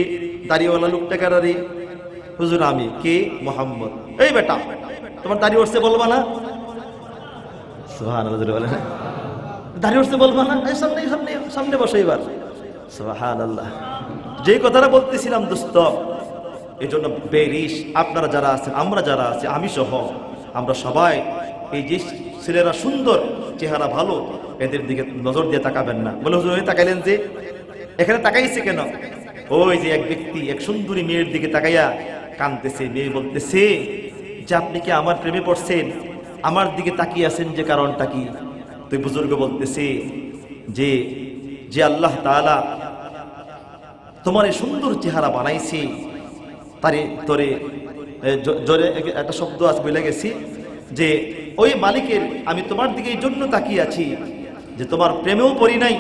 দাড়িওয়ালা লোকটা? কারারি? হুজুর আমি। কে? মুহাম্মদ। এই বেটা তোমার দাড়ি উঠছে বলবা না? সুবহানাল্লাহ বলেন, দাড়ি উঠছে বলবা না? সামনে সামনে সামনে বসো এবার। সুবহানাল্লাহ। যে কথাটা বলতেছিলাম দোস্ত, এই জন্য বেরিস আপনারা যারা আছেন, আমরা যারা আছি, আমি সহ আমরা সবাই এই যে ছেলেরা সুন্দর, চেহারা ভালো, এদের দিকে নজর দিয়ে তাকাবেন না। বলে হুজুর ওই তাকাইলেন যে, এখানে তাকাইছে কেন? ওই যে এক ব্যক্তি এক সুন্দরী মেয়ের দিকে তাকাইয়া কাঁদতেছে। মেয়ে বলতেছে যে আপনি কি আমার প্রেমে পড়ছেন? আমার দিকে তাকিয়ে আছেন যে কারণটা কি? তুই বুজুর্গ বলতেছে যে যে আল্লাহ তাআলা তোমার এই সুন্দর চেহারা বানাইছে, তারে তোরে জোরে একটা শব্দ আজ বলে গেছি যে ওই মালিকের আমি তোমার দিকে এই জন্য তাকিয়ে আছি যে তোমার প্রেমেও পড়ি নাই,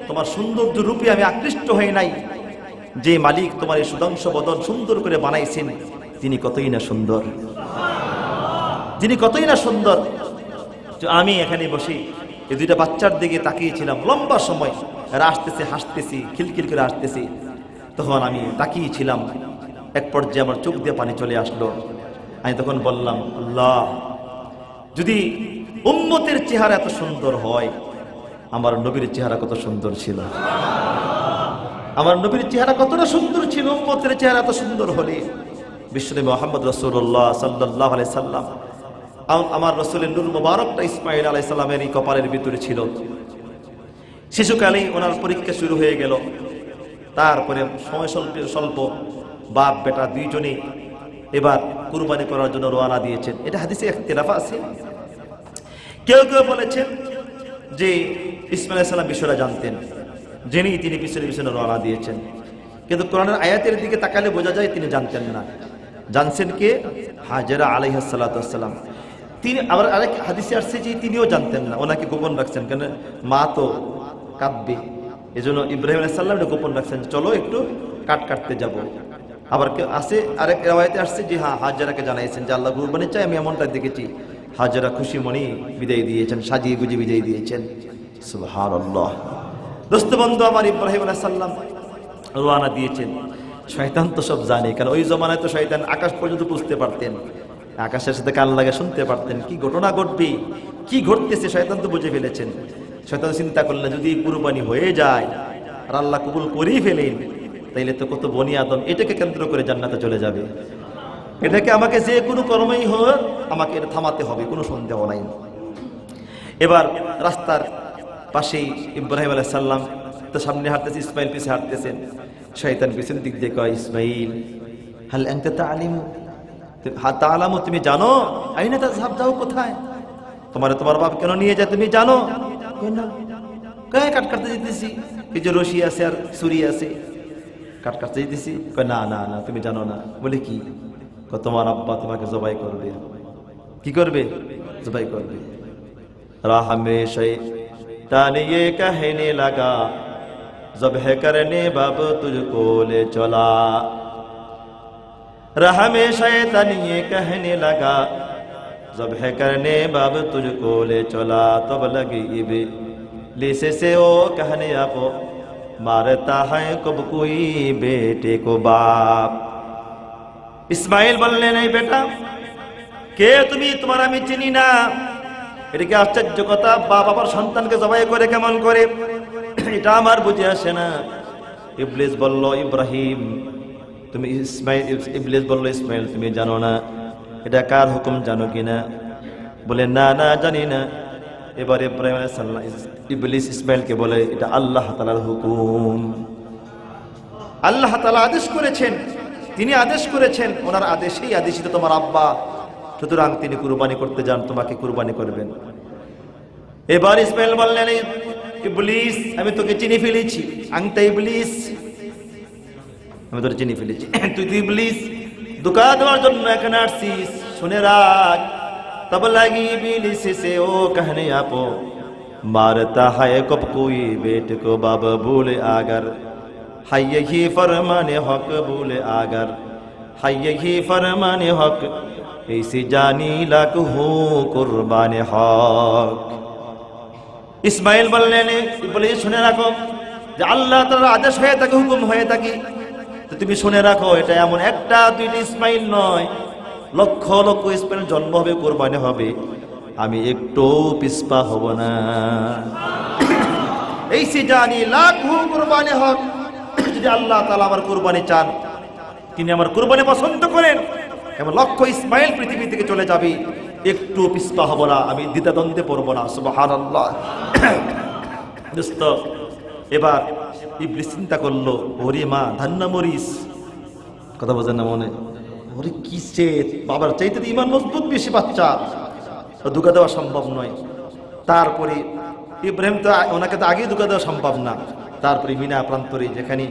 তোমার সৌন্দর্য রূপে আমি আকৃষ্ট হই নাই। যে মালিক তোমার এই সুদংশ বদন সুন্দর করে বানাইছেন তিনি কতই না সুন্দর, তিনি কতই না সুন্দর। আমি এখানে বসে এই দুইটা বাচ্চার দিকে তাকিয়েছিলাম লম্বা সময়, এরা আসতেছে, হাসতেছি, খিলখিল করে আসতেছি, তখন আমি তাকিয়েছিলাম। এক পর্যায়ে আমার চোখ দিয়ে পানি চলে আসলো। আমি তখন বললাম, আল্লাহ, যদি উম্মতের চেহারা এত সুন্দর হয়, আমার নবীর চেহারা কত সুন্দর ছিল, আমার নবীর চেহারা কতটা সুন্দর ছিল। উম্মতের চেহারা এত সুন্দর হলে বিশ্বনবী মুহাম্মদ রাসূলুল্লাহ সাল্লাল্লাহু আলাইহি সাল্লাম, আমার রাসূলের নূর মুবারকটা ইসমাঈল আলাইহিস সালামের এই কপালের ভিতরে ছিল। শিশুকালেই ওনার পরীক্ষা শুরু হয়ে গেল। তারপরে সময় স্বল্প, বাপ বেটা দুইজনে এবার কুরবানি করার জন্য রওনা দিয়েছেন। এটা হাদিসে ইখতিলাফ আছে। কেউ কেউ বলেছেন যে ইসমাঈল আলাইহিস সালাম বিষয়টা জানতেন, জেনেই তিনি পিছনে পিছনে রওনা দিয়েছেন। কিন্তু কোরআনের আয়াতের দিকে তাকালে বোঝা যায় তিনি জানতেন না। জানছেন কে? হাজেরা আলাইহিস সালাতু ওয়াস সালাম। তিনি আবার আরেক হাদিসে আসছে যে তিনিও জানতেন না, ওনাকে গোপন রাখছেন, কেন মা তো কাঁদবে, এজন্য ইব্রাহিম আলাইহিস সালাম এটা গোপন রাখছেন, চলো একটু কাটতে যাব। আবার আছে আরেক riwayate আসছে যে হ্যাঁ হাজেরাকে জানাইছেন যে আল্লাহ কুরবানি চাই, আমি এমনটা দেখেছি। হাজেরা খুশি মনে বিদায় দিয়েছেন, সাজিয়ে গুজিয়ে বিদায় দিয়েছেন। সুবহানাল্লাহ। দোস্ত বন্ধু আমার, ইব্রাহিম আলাইহিস সালাম রওনা দিয়েছেন। শয়তান তো সব জানে, কারণ ওই জমানায় তো শয়তান আকাশ পর্যন্ত বুঝতে পারতেন, আকাশের সাথে কান লাগে শুনতে পারতেন কি ঘটনা ঘটবে, কি ঘটতেছে, শয়তান তো বুঝে ফেলেছেন। শয়তান চিন্তা করলেন যদি কুরবানি হয়ে যায় আর আল্লাহ কবুল করেই ফেলেন, তাইলে তো কত বনি আদম এটাকে কেন্দ্র করে জান্নাতে চলে যাবে। এটাকে আমাকে যে কোনো কর্মই হোক আমাকে এটা থামাতে হবে, কোনো সন্দেহ নাই। এবার রাস্তার পাশেই ইব্রাহিম আলাইহিস সালাম তো সামনে হাঁটতেছে, ইসমাইল পিছে হাঁটতেছেন। শয়তান পিছন দিক দিয়ে কয়, ইসমাইল হাল আনতা তাআলামু, তুমি জানো? আইনা তাযহাব, যাও কোথায়? তোমার বাপ কেন নিয়ে যায় তুমি জানো? কয় কাটতে যেতেছি, এই যে রশি আছে আর ছুরি আছে, কাটতে যেতেছি। কয় না না না, তুমি জানো না। বলে কি? তোমার আব্বা তোমাকে জবাই করবে। কি করবে? জবাই করবে। রাহ মে শয়তান ये कहने लगा ज़ब्ह करने बाब तुझको ले चला। राह में शैतान ये कहने लगा ज़ब्ह करने बाब तुझको ले चला। तब लगी इब्लीस से ओ कहने आपको मारता है कब कोई बेटे को बाप। ইসমাইল বললেন, এই বেটা কে তুমি? তোমার আমি চিনি না। এটা কি আশ্চর্য কথা, বাপ আবার সন্তানকে জবাই করে কেমন করে, এটা আমার বুঝে আসে না। ইবলিস বলল, ইব্রাহিম তুমি ইবলিস বলল, ইসমাইল তুমি জানো না এটা কার হুকুম, জানো কিনা? বলে না না জানি না। এবার ইব্রাহিম আলাইহিস সালাম ইবলিস ইসমাইলকে বলে এটা আল্লাহ তাআলার হুকুম, আল্লাহ তাআলা আদেশ করেছেন, তিনি আদেশ করেছেন, ওনার আদেশেই আদেশিত তোমার আব্বা, সুতরাং তিনি কুরবানি করতে যান, তোমাকে কুরবানি করবেন। এবার ইসমাইল বললেন, ইবলিস আমি তোকে চিনি ফেলেছি, আনতা ইবলিস, আমি তোকে চিনি ফেলেছি, তুই তো ইবলিস, ধোঁকা দেওয়ার জন্য এখানে আসছিস, শুনে রাখ। তব লাগি ইবলিস সে ও कहने आपो मारता है कब कोई बेट को बाब भूले आगर है यही फरमाने हक भूले आगर है यही फरमाने हक ऐसी जानी लाख हो कुर्बान हक। ইসমাইল বললেন, ইবলিস শুনে রাখো যে আল্লাহ তাআলার আদেশ হয়ে থাকে, হুকুম হয়ে থাকে, তো তুমি শুনে রাখো এটা এমন একটা দুইটা ইসমাইল নয়, লক্ষ লক্ষ ইসমাইল জন্ম হবে, কুরবানি হবে, আমি একটু পিছপা হব না। এই সে জানি লাখ কুরবানি হক, যদি আল্লাহ তাআলা আমার কুরবানি চান তিনি আমার কুরবানি পছন্দ করেন এবং লক্ষ ইসমাইল পৃথিবী থেকে চলে যাবে, একটু পিছপা হব না, আমি দ্বিধাদ্বন্দ্বে পড়ব না। সুবহানাল্লাহ। দোস্ত, এবার ইবলিস চিন্তা করলো, ওরে মা ধান্না মরিস, কথা বোঝেন না মনে, ওরে কি সে বাবার চাইতে ইমান মজবুত বেশি বাচ্চা, ধোঁকা দেওয়া সম্ভব নয়। তারপরে ইব্রাহিম তো ওনাকে তো আগেই ধোঁকা দেওয়া সম্ভব না। তারপরে মিনা প্রান্তরে যেখানে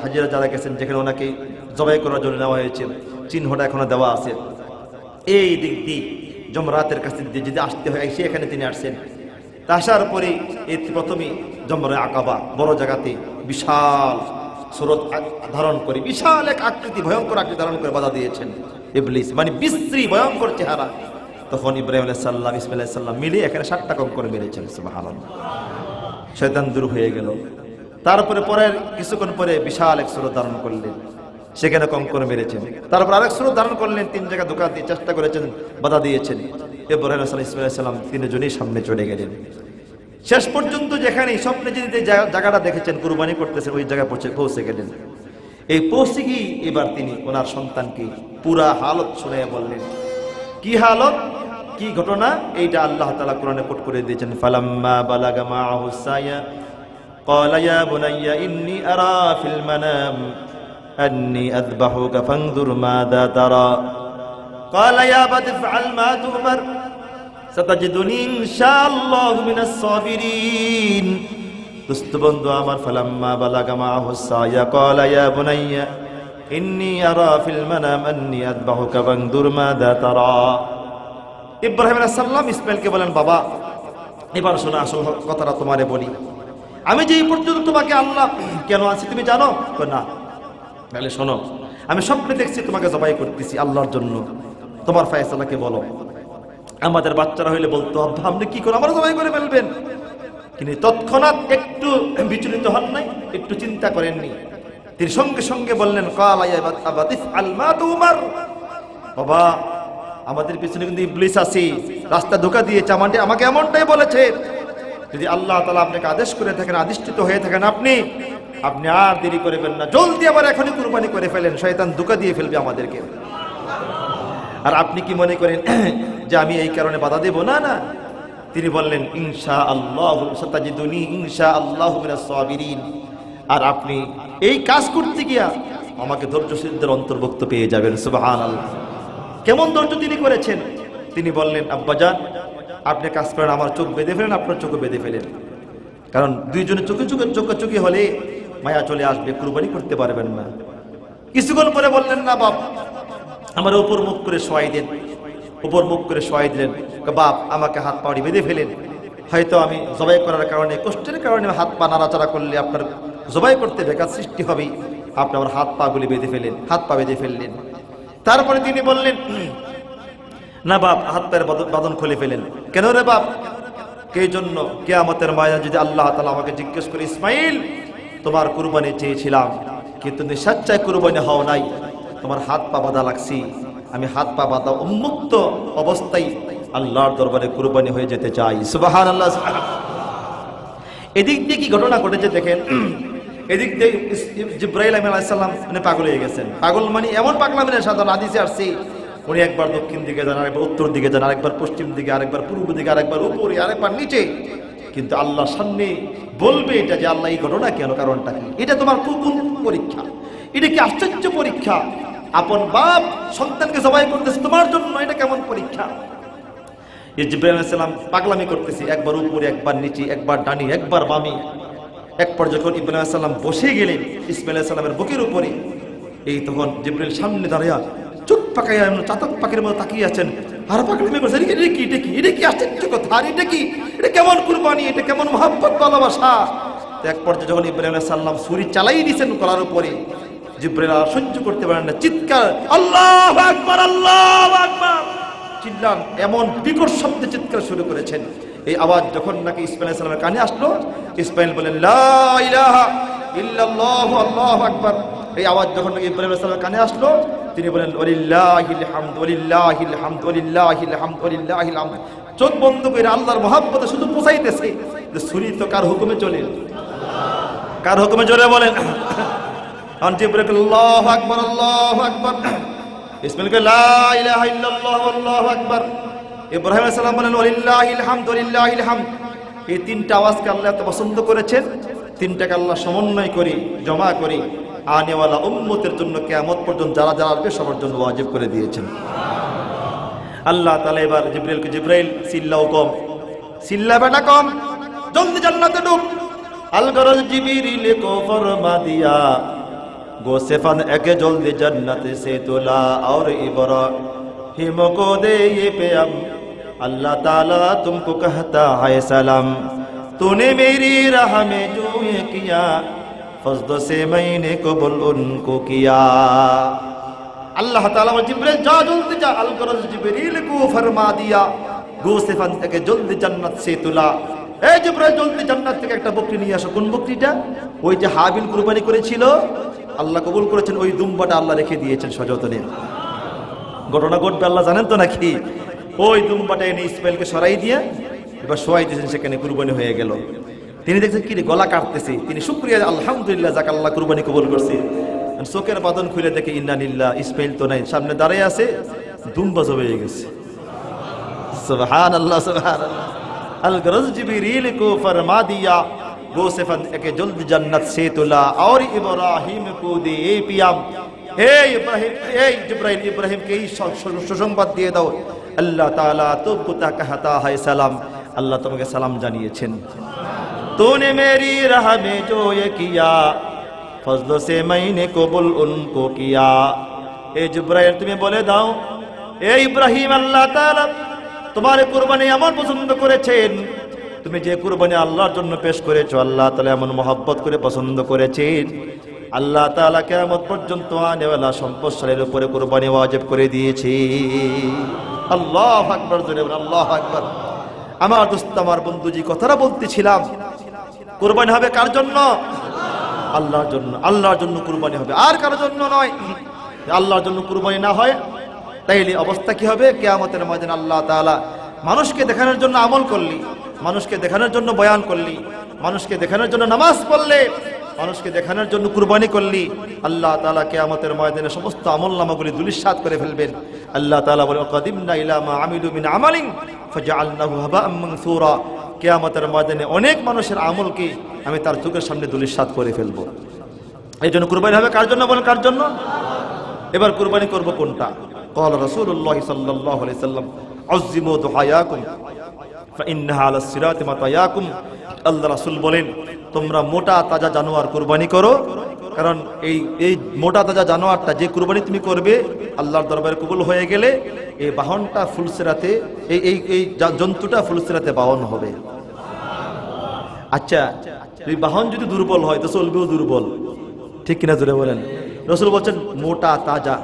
হাজিরা যারা গেছেন, যেখানে ওনাকে জবাই করার জন্য নেওয়া হয়েছে, চিহ্নটা এখনো দেওয়া আছে। এই দিক দিয়ে জমরাতের কাছে যদি আসতে হয়, সে এখানে তিনি আসছেন। তা আসার পরে এই প্রথমে জমরে আকাবা বড় জায়গাতে বিশাল সুরত ধারণ করে, বিশাল এক আকৃতি, ভয়ঙ্কর আকৃতি ধারণ করে বাধা দিয়েছেন ইবলিস, মানে বিশ্রী ভয়ঙ্কর চেহারা। তখন ইব্রাহিম আলাইহিস সালাম, ইসমাঈল আলাইহিস সালাম মিলে এখানে 7টা কঙ্কর মেরেছেন। সুবহানাল্লাহ। শয়তান দূর হয়ে গেল। তারপরে পরের কিছুক্ষণ পরে বিশাল এক সুরত ধারণ করলেন, সেখানে কঙ্কর মেরেছেন। তারপর আরেক সুরত ধারণ করলেন, 3 জায়গায় ধোঁকা দিয়ে চেষ্টা করেছেন, বাধা দিয়েছেন। ইব্রাহিম আলাইহিস সালাম, ইসমাঈল আলাইহিস সালাম তিনজনই সামনে চলে গেলেন। শেষ পর্যন্ত যেখানে স্বপ্নে যে জায়গাটা দেখেছেন কুরবানি করতেছেন, ওই জায়গায় পৌঁছে গেলেন। এই পৌঁছে গিয়ে এবার তিনি ওনার সন্তানকে পুরা হালত শুনিয়ে বললেন। কি হালত, কি ঘটনা, এইটা আল্লাহ তাআলা কোরআনে কোট করে দিয়েছেন। ফালাম্মা বালাগা মাআহু সায়া ক্বালা ইয়া বুনাইয়া ইন্নী আরা ফিল মানাম আন্নী আযবাহুকা ফানজুর মাযা তারা ক্বালা ইয়া আবাতি ইফআল মা তু'মার সাতাজিদুনি ইনশাআল্লাহু মিনাস সাবিরিন। দোস্ত বন্ধু আমার, ফালাম্মা বালাগা মাআহু সায়া ক্বালা ইয়া বুনাইয়া ইন্নী আরা ফিল মানাম আন্নী আযবাহুকা ফানজুর মাযা তারা। ইব্রাহিম আলাইহিস সালাম ইসমাঈলকে বলেন, বাবা এবার শোনো, আসল কথাটা তোমারে বলি। আমি যে এই পর্যন্ত তোমাকে আল্লাহ কেন আছি তুমি জানো? না। তাহলে শোনো, আমি স্বপ্নে দেখছি তোমাকে জবাই করতেছি আল্লাহর জন্য, তোমার ফয়সালাকে বলো। আমাদের বাচ্চারা হইলে বলতো, আব্বা আপনি কি করে আমার জবাই করে ফেলবেন? কিন্তু তৎক্ষণাৎ একটু বিচলিত হন নাই, একটু চিন্তা করেননি। তিনি সঙ্গে সঙ্গে বললেন, ক্বালা ইয়া আবাতি ইফআল মা তু'মার। বাবা, আমাদের পিছনে কিন্তু ইবলিস আছে, রাস্তা ধোঁকা দিয়েছে, আমাকে এমনটাই বলেছে। যদি আল্লাহ তাআলা আপনাকে আদেশ করে থাকেন, আদিষ্টিত হয়ে থাকেন, আপনি আর দেরি করবেন না, জলদি আবার এখনই কুরবানি করে ফেলেন, শয়তান ধোঁকা দিয়ে ফেলবে আমাদেরকে। আর আপনি কি মনে করেন যে আমি এই কারণে বাধা দেব? না না। তিনি বললেন, ইনশাআল্লাহু সাতাজিদুনি ইনশাআল্লাহু মিনাস সাবিরিন। আর আপনি এই কাজ করতে গিয়া আমাকে ধৈর্যশীলদের অন্তর্ভুক্ত পেয়ে যাবেন। সুবহানাল্লাহ। কেমন ধৈর্য তিনি করেছেন? তিনি বললেন, আব্বাজান আপনি কাজ করেন, আমার চোখ বেঁধে ফেলেন, আপনার চোখও বেঁধে ফেলেন। কারণ দুইজনে চোখে হলে মায়া চলে আসবে, কুরবানি করতে পারবেন না। কিছুক্ষণ পরে বললেন, না বাপ, আমার উপর মুখ করে শোয়াই দেন। উপর মুখ করে শোয়াই দিলেন। বাপ আমাকে হাত পাড়ি বেঁধে ফেলেন, হয়তো আমি জবাই করার কারণে, কষ্টের কারণে হাত পা নাড়াচাড়া করলে আপনার জবাই করতে বেকার সৃষ্টি হবে, আপনি আমার হাত পা গুলি বেঁধে ফেলেন। হাত পা বেঁধে ফেললেন। তারপরে তিনি বললেন, না বাপ, হাত পায়ের বাঁধন খুলে ফেলেন। কেন রে বাপ? কে জন্য? কিয়ামতের ময়দানে যদি আল্লাহ তাআলা আমাকে জিজ্ঞেস করে, ইসমাঈল তোমার কুরবানি চেয়েছিলাম কিন্তু তুমি সচ্চাই কুরবানি হও নাই, তোমার হাত পা বাঁধা লাগছি, আমি হাত পা বাঁধা উন্মুক্ত অবস্থায় আল্লাহর দরবারে কুরবানি হয়ে যেতে চাই। সুবহানাল্লাহ। এদিক দিয়ে কি ঘটনা ঘটেছে দেখেন। এদিক দিয়ে জিবরাইল আলাইহিস সালাম মানে পাগল হয়ে গেছেন। পাগল মানে এমন পাগলামি না, সাধারণ হাদিসে আসছে উনি একবার দক্ষিণ দিকে যান, আরেকবার উত্তর দিকে যান, আরেকবার পশ্চিম দিকে, আরেকবার পূর্ব দিকে, আরেকবার উপরে, আরেকবার নিচে। কিন্তু আল্লাহর সামনে বলবে এটা যে আল্লাহ এই ঘটনা কেন, কারণটা কি? এটা তোমার কোন পরীক্ষা? এটা কি আশ্চর্য পরীক্ষা? আপন বাপ সন্তানকে জবাই করতেছে তোমার জন্য, এটা কেমন পরীক্ষা? জিবরাইল আলাইহিস সালাম পাগলামি করতেছে, একবার উপরে, একবার নিচে, একবার ডানি, একবার বামে। একবার যখন ইব্রাহিম আলাইহিস সালাম বসে গেলেন ইসমাঈল আলাইহিস সালামের বুকের উপরে, এই তখন জিবরাইল সামনে দাঁড়ায়া চোখ পাকাইয়া চাতক পাখির মতো তাকিয়ে আছেন। আর পাগলামি করছে, এটা কি আশ্চর্য কথা, আর এটা কি, এটা কেমন কুরবানি, এটা কেমন মহব্বত, ভালোবাসা। তো এক পর্যায়ে যখন ইব্রাহিম আলাইহিস সালাম ছুরি চালাই দিয়েছেন গলার উপরে, জিবরাইল আর সহ্য করতে পারেন না, চিৎকার, আল্লাহু আকবার, আল্লাহু আকবার চিল্লান, এমন বিকট শব্দে চিৎকার শুরু করেছেন। এই আওয়াজ যখন নাকি ইসমাঈল আলাইহিস সালামের কানে আসলো, ইসমাঈল বলেন, লা ইলাহা ইল্লাল্লাহু আল্লাহু আকবার। এই আওয়াজ যখন নাকি ইব্রাহিম আলাইহিস সালামের কানে আসলো, তিনি বলেন, ওয়ালিল্লাহিল হামদ, ওয়ালিল্লাহিল হামদ, ওয়ালিল্লাহিল হামদ, ওয়ালিল্লাহিল হামদ। চোখ বন্ধ করে আল্লাহর মহব্বতে শুধু পৌঁছাইতেছে যে ছুরি তো কার হুকুমে চলে, কার হুকুমে চলে বলেন। আর জিবরিল আল্লাহু আকবার আল্লাহু আকবার, ইসমাঈল লা ইলাহা ইল্লাল্লাহ আল্লাহু আকবার। ইব্রাহিম আলাইহিস সালাম বলেন ওয়ালিল্লাহিল হামদু লিল্লাহিল হামদ। এই তিনটা আওয়াজকে আল্লাহ এত পছন্দ করেছেন, তিনটাকে আল্লাহ সমন্বয় করি জমা করি আনেওয়ালা উম্মতের জন্য কিয়ামত পর্যন্ত যারা যারা আসবে সবার জন্য ওয়াজিব করে দিয়েছেন আল্লাহ তাআলা। এবার জিবরাইলকে জিবরাইল সিল্লাও কম, সিল্লা বেটা কম, জলদি জান্নাতে ঢুক। আল গরজ জিবরিল কো ফরমা দিয়া গোসেফান একে জলদি জান্নাতে সে তোলা और इब्राहिम को दे ये पैगाम अल्लाह ताला तुमको कहता है सलाम तूने मेरी राह में जो ये किया फज़्ल से मैंने कबूल उनको किया। अल्लाह ताला और जिब्रील जा जल्दी जा अल गरज जिब्रील को फरमा दिया গোসেফান থেকে জলদি জান্নাত সে তোলা। এই জিবরাইল জলদি জান্নাত থেকে একটা বকরি নিয়ে আসো। কোন বকরিটা? ওই যে হাবিল কুরবানি করেছিল, আল্লাহ কবুল করেছেন, ওই দুম্বাটা আল্লাহ রেখে দিয়েছেন সযত্নে। ঘটনা ঘটবে আল্লাহ জানেন তো নাকি? ওই দুম্বাটা এনে ইসমাঈলকে সরাই দিয়ে এবার শোয়াই দিয়েছেন, সেখানে কুরবানি হয়ে গেল। তিনি দেখছেন কি রে গলা কাটতেছে, তিনি শুকরিয়া আলহামদুলিল্লাহ যাক আল্লাহ কুরবানি কবুল করছে। চোখের বাঁধন খুলে দেখে ইন্না লিল্লাহ, ইসমাঈল তো নাই, সামনে দাঁড়িয়ে আছে, দুম্বা জবে গেছে। সুবহানাল্লাহ সুবহানাল্লাহ। अल गरज जिब्रील को फरमा दिया गोसेफन के जल्द जन्नत से तुला और इब्राहिम को दे पियाम। हे इब्राहिम, हे जिब्राइल इब्राहिम के सुसंबाद दिए दाओ अल्लाह ताला तुमको कहता है सलाम, अल्लाह तुमके सलाम জানিয়েছেন। तूने मेरी राह में जो ये किया फजल से मैंने कबूल उनको किया। ए जिब्राइल तुम्हें बोले दाओ ए इब्राहिम अल्लाह ताला তোমার কুরবানি এমন পছন্দ করেছেন, তুমি যে কুরবানি আল্লাহর জন্য পেশ করেছো আল্লাহ তাআলা এমন মহব্বত করে পছন্দ করেছেন, আল্লাহ তাআলা কিয়ামত পর্যন্ত আনেওয়ালা সম্পদশালীর উপরে কুরবানি ওয়াজিব করে দিয়েছে। আল্লাহু আকবার, জোরে বলেন আল্লাহু আকবার। আমার দোস্ত আমার বন্ধুজি কথাটা বলতেছিলাম, কুরবানি হবে কার জন্য? আল্লাহর জন্য। আল্লাহর জন্য কুরবানি হবে, আর কারোর জন্য নয়। আল্লাহর জন্য কুরবানি না হয় তাইলে অবস্থা কি হবে? কিয়ামতের ময়দানে আল্লাহ তাআলা মানুষকে দেখানোর জন্য আমল করলি, মানুষকে দেখানোর জন্য বয়ান করলি, মানুষকে দেখানোর জন্য নামাজ পড়লে, মানুষকে দেখানোর জন্য কুরবানি করলি, আল্লাহ তাআলা কিয়ামতের ময়দানে সমস্ত আমলনামাগুলি ধূলিসাৎ করে ফেলবেন। আল্লাহ তাআলা বলেন ওয়াকাদিমনা ইলা মা আমিলু মিন আমালিন ফাজআলনাহু হাবাআম মানসুরা। কিয়ামতের ময়দানে অনেক মানুষের আমলকে আমি তার চোখের সামনে ধূলিসাৎ করে ফেলব। এই জন্য কুরবানি হবে কার জন্য? বলেন কার জন্য? এবার কুরবানি করব কোনটা? قال رسول الله صلى الله عليه وسلم عظموا ضحاياكم فإنها على الصراط مطاياكم। আল্লাহ রাসূল বলেন তোমরা মোটা তাজা জানোয়ার কুরবানি করো, কারণ এই মোটা তাজা জানোয়ারটা যে কুরবানি তুমি করবে আল্লাহর দরবারে কবুল হয়ে গেলে এই বাহনটা ফুলসিরাতে এই জন্তুটা ফুলসিরাতে বাহন হবে। আচ্ছা, এই বাহন যদি দুর্বল হয় তো চলবেও দুর্বল, ঠিক কিনা জোরে বলেন? রাসূল বলেন মোটা তাজা,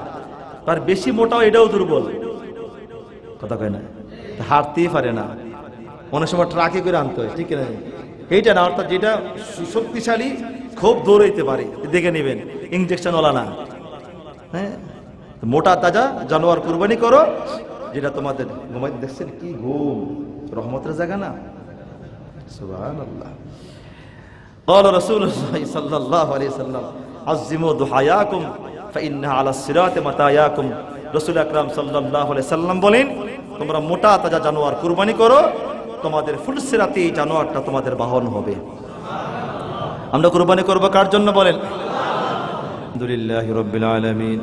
আর বেশি মোটাও এটাও দুর্বল, কথা কয় না, হাঁটতেই পারে না, অনেক সময় ট্রাকে করে আনতে হয়, ঠিক না? এইটা না, অর্থাৎ যেটা শক্তিশালী খুব দৌড়াইতে পারে, দেখে নেবেন, ইঞ্জেকশন ওলা না। হ্যাঁ, মোটা তাজা জানোয়ার কুরবানি করো, যেটা তোমাদের ঘুমাইতে দেখছেন কি ঘুম, রহমতের জায়গা না? সুবহানাল্লাহ। قال رسول الله صلى الله عليه وسلم عظموا ضحاياكم فإنها على الصراط مطاياكم। রাসূল আকরাম সাল্লাল্লাহু আলাইহি সাল্লাম বলেন তোমরা মোটা তাজা জানোয়ার কুরবানি করো, তোমাদের ফুলসিরাতে এই জানোয়ারটা তোমাদের বাহন হবে। আমরা কুরবানি করব কার জন্য? বলেন আলহামদুলিল্লাহি রাব্বিল আলামিন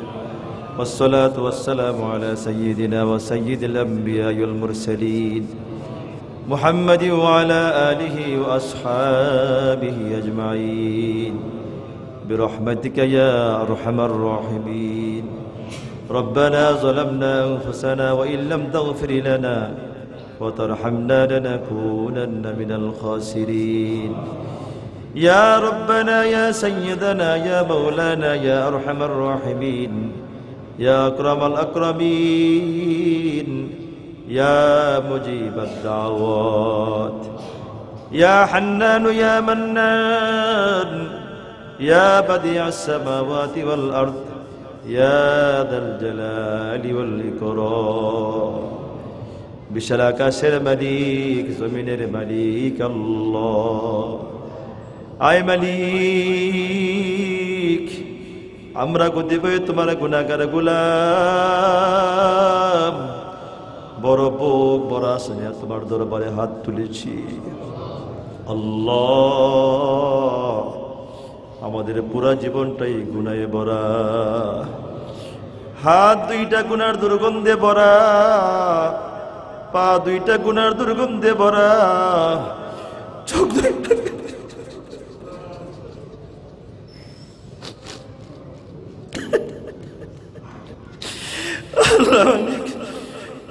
والصلاة والسلام على سيدنا وسيد الأنبياء والمرسلين محمد وعلى آله وأصحابه أجمعين برحمتك يا أرحم الراحمين ربنا ظلمنا أنفسنا وإن لم تغفر لنا وترحمنا لنكونن من الخاسرين يا ربنا يا سيدنا يا مولانا يا أرحم الراحمين يا أكرم الأكرمين يا مجيب الدعوات يا حنان يا منان يا بديع السماوات والأرض يا ذا الجلال والإكرام বিশাল আকাশের মালিক জমিনের মালিক আল্লাহ, আয় মালিক আমরা কতিপয় তোমার গুনাহগার গোলাম বড় বুক বড় আশা নিয়ে তোমার দরবারে হাত তুলেছি। আল্লাহ, আমাদের পুরা জীবনটাই গুনাহে ভরা, হাত দুইটা গুনার দুর্গন্ধে ভরা, পা দুইটা গুনার দুর্গন্ধে ভরা, চোখ দুইটা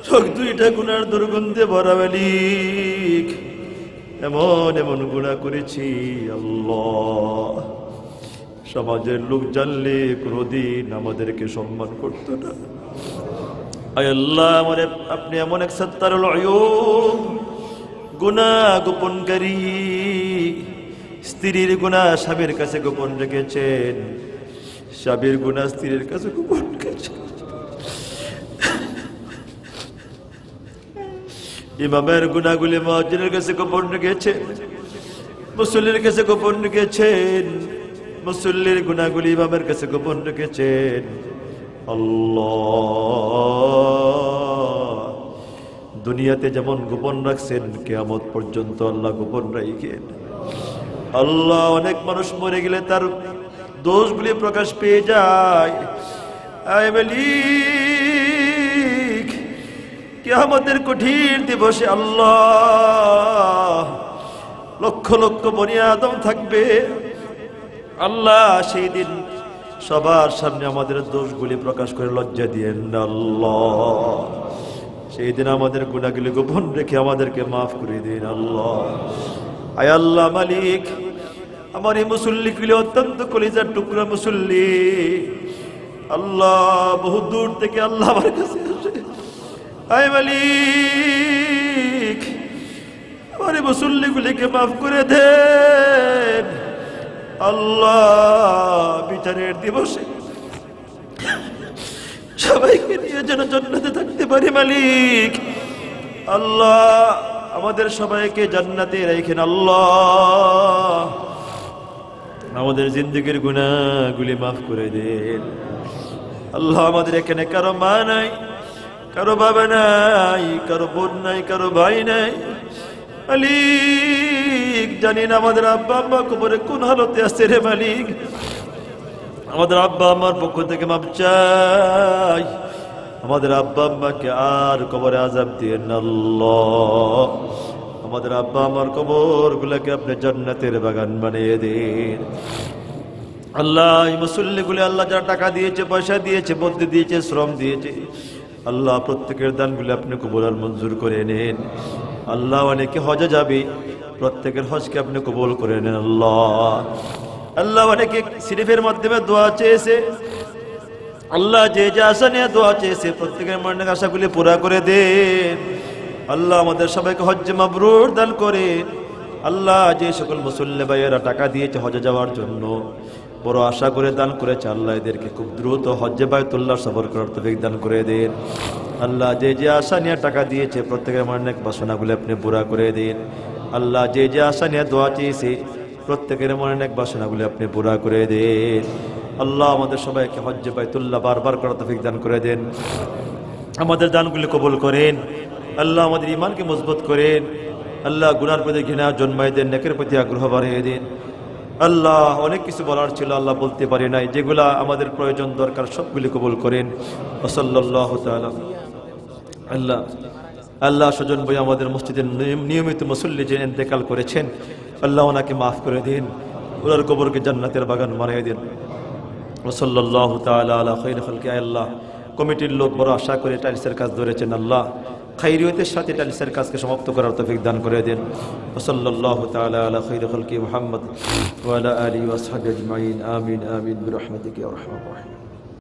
চোখ দুইটা গুনার দুর্গন্ধে ভরা মালিক। এমন এমন গুনাহ করেছি আল্লাহ, সমাজের লোক জানলে কোনদিন আমাদেরকে সম্মান করতো না। আয় আল্লাহ, আপনি এমন এক সত্তারুল আয়ুব, গুনাহ গোপনকারী, স্ত্রীর গুনাহ স্বামীর কাছে গোপন রেখেছেন, স্বামীর গুনাহ স্ত্রীর কাছে গোপন রেখেছেন, ইমামের গুনাহগুলি মুয়াজ্জিনের কাছে গোপন রেখেছেন, মুসল্লির কাছে গোপন রেখেছেন, মুসল্লির গুনাহগুলি ইমামের কাছে গোপন রেখেছেন। আল্লাহ, দুনিয়াতে যেমন গোপন রাখছেন কিয়ামত পর্যন্ত আল্লাহ গোপন রাখেন। আল্লাহ, অনেক মানুষ মরে গেলে তার দোষগুলি প্রকাশ পেয়ে যায়। আয় মালিক, কিয়ামতের কঠিন দিবসে আল্লাহ লক্ষ লক্ষ বনি আদম থাকবে। আল্লাহ, সেই দিন সবার সামনে আমাদের দোষগুলি প্রকাশ করে লজ্জা দিয়েন না আল্লাহ। সেই দিন আমাদের গুনাহগুলি গোপন রেখে আমাদেরকে মাফ করে দিন আল্লাহ। আয় আল্লাহ মালিক, আমার এই মুসল্লিগুলি অত্যন্ত কলিজার টুকরা মুসল্লি আল্লাহ, বহু দূর থেকে আল্লাহ আমার কাছে আসে। আয় মালিক, আমার এই মুসল্লিগুলিকে মাফ করে দেন আল্লাহ। বিচারের দিবসে সবাইকে নিয়ে যেন জান্নাতে থাকতে পারি মালিক। আল্লাহ, আমাদের সবাইকে জান্নাতে রাখেন আল্লাহ। আমাদের জিন্দেগির গুনাহগুলি মাফ করে দেন আল্লাহ। আমাদের এখানে কারো মা নাই, কারো বাবা নাই, কারো বোন নাই, কারো ভাই নাই মালিক। জানি না আমাদের আব্বা আম্মা কবরে কোন হালতে আছে রে মালিক। আমাদের আব্বা আম্মার পক্ষ থেকে মাপ চাই। আমাদের আব্বা আম্মাকে আর কবরে আযাব দিয়েন না আল্লাহ। আমাদের আব্বা আম্মার কবরগুলোকে আপনি জান্নাতের বাগান বানিয়ে দিন আল্লাহ। এই মুসল্লিগুলি আল্লাহ যারা টাকা দিয়েছে, পয়সা দিয়েছে, বুদ্ধি দিয়েছে, শ্রম দিয়েছে আল্লাহ, প্রত্যেকের দানগুলি আপনি কবুল আর মঞ্জুর করে নেন আল্লাহ। অনেকে হজে যাবে, প্রত্যেকের হজকে আপনি কবুল করে নেন আল্লাহ। আল্লাহ, অনেকে শরীফের মাধ্যমে দোয়া চেয়েছে আল্লাহ, যে যে আশা নিয়ে দোয়া চেয়েছে প্রত্যেকের মনের আশাগুলি পুরা করে দেন আল্লাহ। আমাদের সবাইকে হজ্জে মাবরুর দান করে আল্লাহ। যে সকল মুসল্লি ভাইয়েরা টাকা দিয়েছে হজে যাওয়ার জন্য, বড় আশা করে দান করেছে আল্লাহ, এদেরকে খুব দ্রুত হজ্জে বাইতুল্লাহ সফর করার তৌফিক দান করে দেন আল্লাহ। যে যে আশা নিয়ে টাকা দিয়েছে প্রত্যেকের মনের বাসনাগুলি আপনি পুরা করে দিন আল্লাহ। যে যে আশা নিয়ে দোয়া চেয়েছে প্রত্যেকের মনের বাসনাগুলি আপনি পুরা করে দেন আল্লাহ। আমাদের সবাইকে হজ্জে বাইতুল্লাহ বারবার করার তৌফিক দান করে দেন। আমাদের দানগুলি কবুল করেন আল্লাহ। আমাদের ঈমানকে মজবুত করেন আল্লাহ। গুনার প্রতি ঘৃণা জন্মায় দেন, নেকের প্রতি আগ্রহ বাড়িয়ে দিন আল্লাহ। অনেক কিছু বলার ছিল আল্লাহ, বলতে পারি নাই, যেগুলা আমাদের প্রয়োজন দরকার সবগুলি কবুল করেন। সাল্লাল্লাহু তাআলা আল্লাহ। আল্লাহ, সুজন ভাই আমাদের মসজিদের নিয়মিত মুসল্লি যে ইন্তেকাল করেছেন আল্লাহ, ওনাকে মাফ করে দিন, ওনার কবরকে জান্নাতের বাগান বানিয়ে দিন। সাল্লাল্লাহু তাআলা আলা খায়রি খালকি। আল্লাহ, কমিটির লোক বড় আশা করে টাইলসের কাজ ধরেছেন আল্লাহ, খায়রিয়তের সাথে টাইলসের কাজকে সমাপ্ত করার তৌফিক দান করে দেন। সাল্লাল্লাহু তাআলা আলা খায়রি খালকি মুহাম্মদ ওয়া আলা আলিহি ওয়া আসহাবিহি আজমাইন। আমিন আমিন বিরহমাতিকা ইয়া আরহামার রাহিমিন।